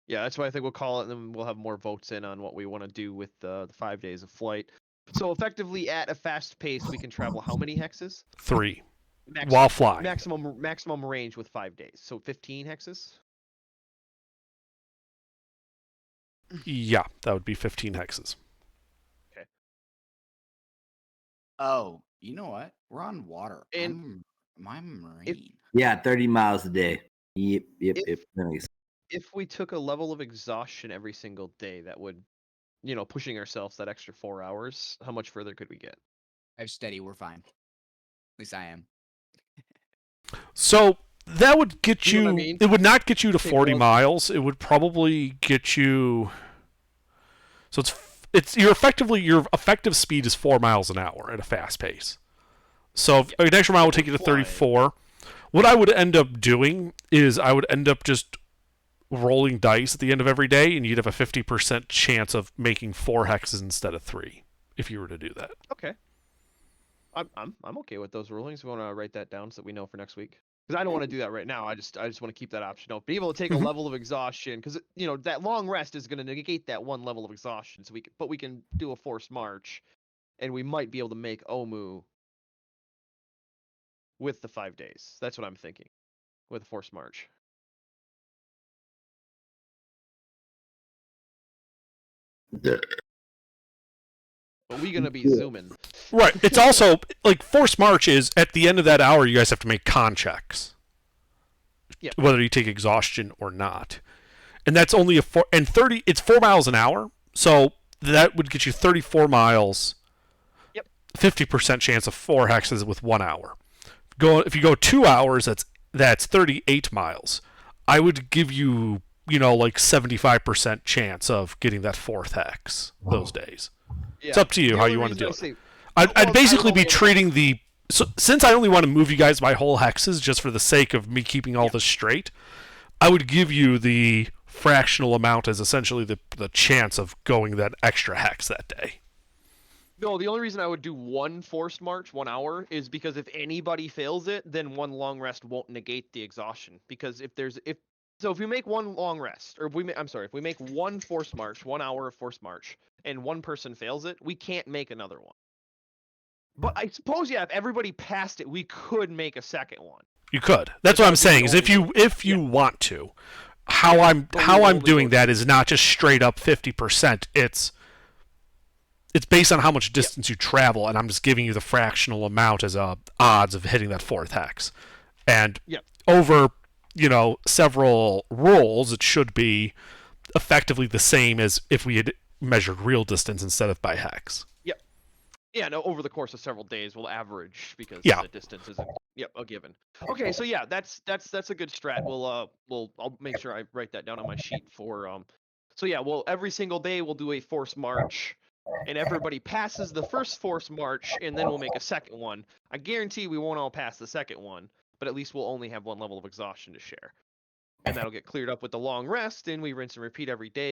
Yeah, that's why I think we'll call it, and then we'll have more votes in on what we want to do with the 5 days of flight. So effectively, at a fast pace, we can travel how many hexes? 3. While flying. Maximum range with 5 days. So 15 hexes? Yeah, that would be 15 hexes. Oh, you know what? We're on water. And I'm marine. Yeah, 30 miles a day. Yep. Nice. If we took a level of exhaustion every single day, that would, pushing ourselves that extra 4 hours, how much further could we get? I have steady. We're fine. At least I am. So that would get You know you. what I mean? It would not get you to Take 40 one- miles. It would probably get you. So it's your effective speed is 4 miles an hour at a fast pace. So an extra mile would take you to Fly. 34. What I would end up doing is I would end up just rolling dice at the end of every day, and you'd have a 50% chance of making 4 hexes instead of 3 if you were to do that. Okay. I'm okay with those rulings. We want to write that down so that we know for next week. Because I don't want to do that right now. I just want to keep that option open. Be able to take a level of exhaustion, because that long rest is going to negate that one level of exhaustion. So we can do a forced march, and we might be able to make Omu with the 5 days. That's what I'm thinking, with a forced march. But we gonna be zooming. Right. It's also like forced march is at the end of that hour you guys have to make con checks. Yep. Whether you take exhaustion or not. And that's only it's 4 miles an hour. So that would get you 34 miles. Yep. 50% chance of 4 hexes with 1 hour. If you go 2 hours, that's 38 miles. I would give you, like 75% chance of getting that 4th hex those days. Yeah. It's up to you The how only you want to reason do it. I I'd Well, basically I be don't- treating since I only want to move you guys by whole hexes just for the sake of me keeping all this straight, I would give you the fractional amount as essentially the chance of going that extra hex that day. No, the only reason I would do one forced march, 1 hour, is because if anybody fails it, then one long rest won't negate the exhaustion. Because if we make one long rest, or if we make one forced march, 1 hour of forced march, and one person fails it, we can't make another one. But I suppose, if everybody passed it, we could make a second one. You could. That's what I'm saying. Is if you want to, how I'm doing that is not just straight up 50%. It's it's based on how much distance you travel, and I'm just giving you the fractional amount as odds of hitting that 4th hex. And over, several rolls, it should be effectively the same as if we had measured real distance instead of by hex. Yeah, no, over the course of several days we'll average because Yeah. the distance isn't a given. Okay, so yeah, that's a good strat. I'll make sure I write that down on my sheet for so yeah, every single day we'll do a force march and everybody passes the first force march and then we'll make a second one. I guarantee we won't all pass the second one, but at least we'll only have one level of exhaustion to share. And that'll get cleared up with the long rest, and we rinse and repeat every day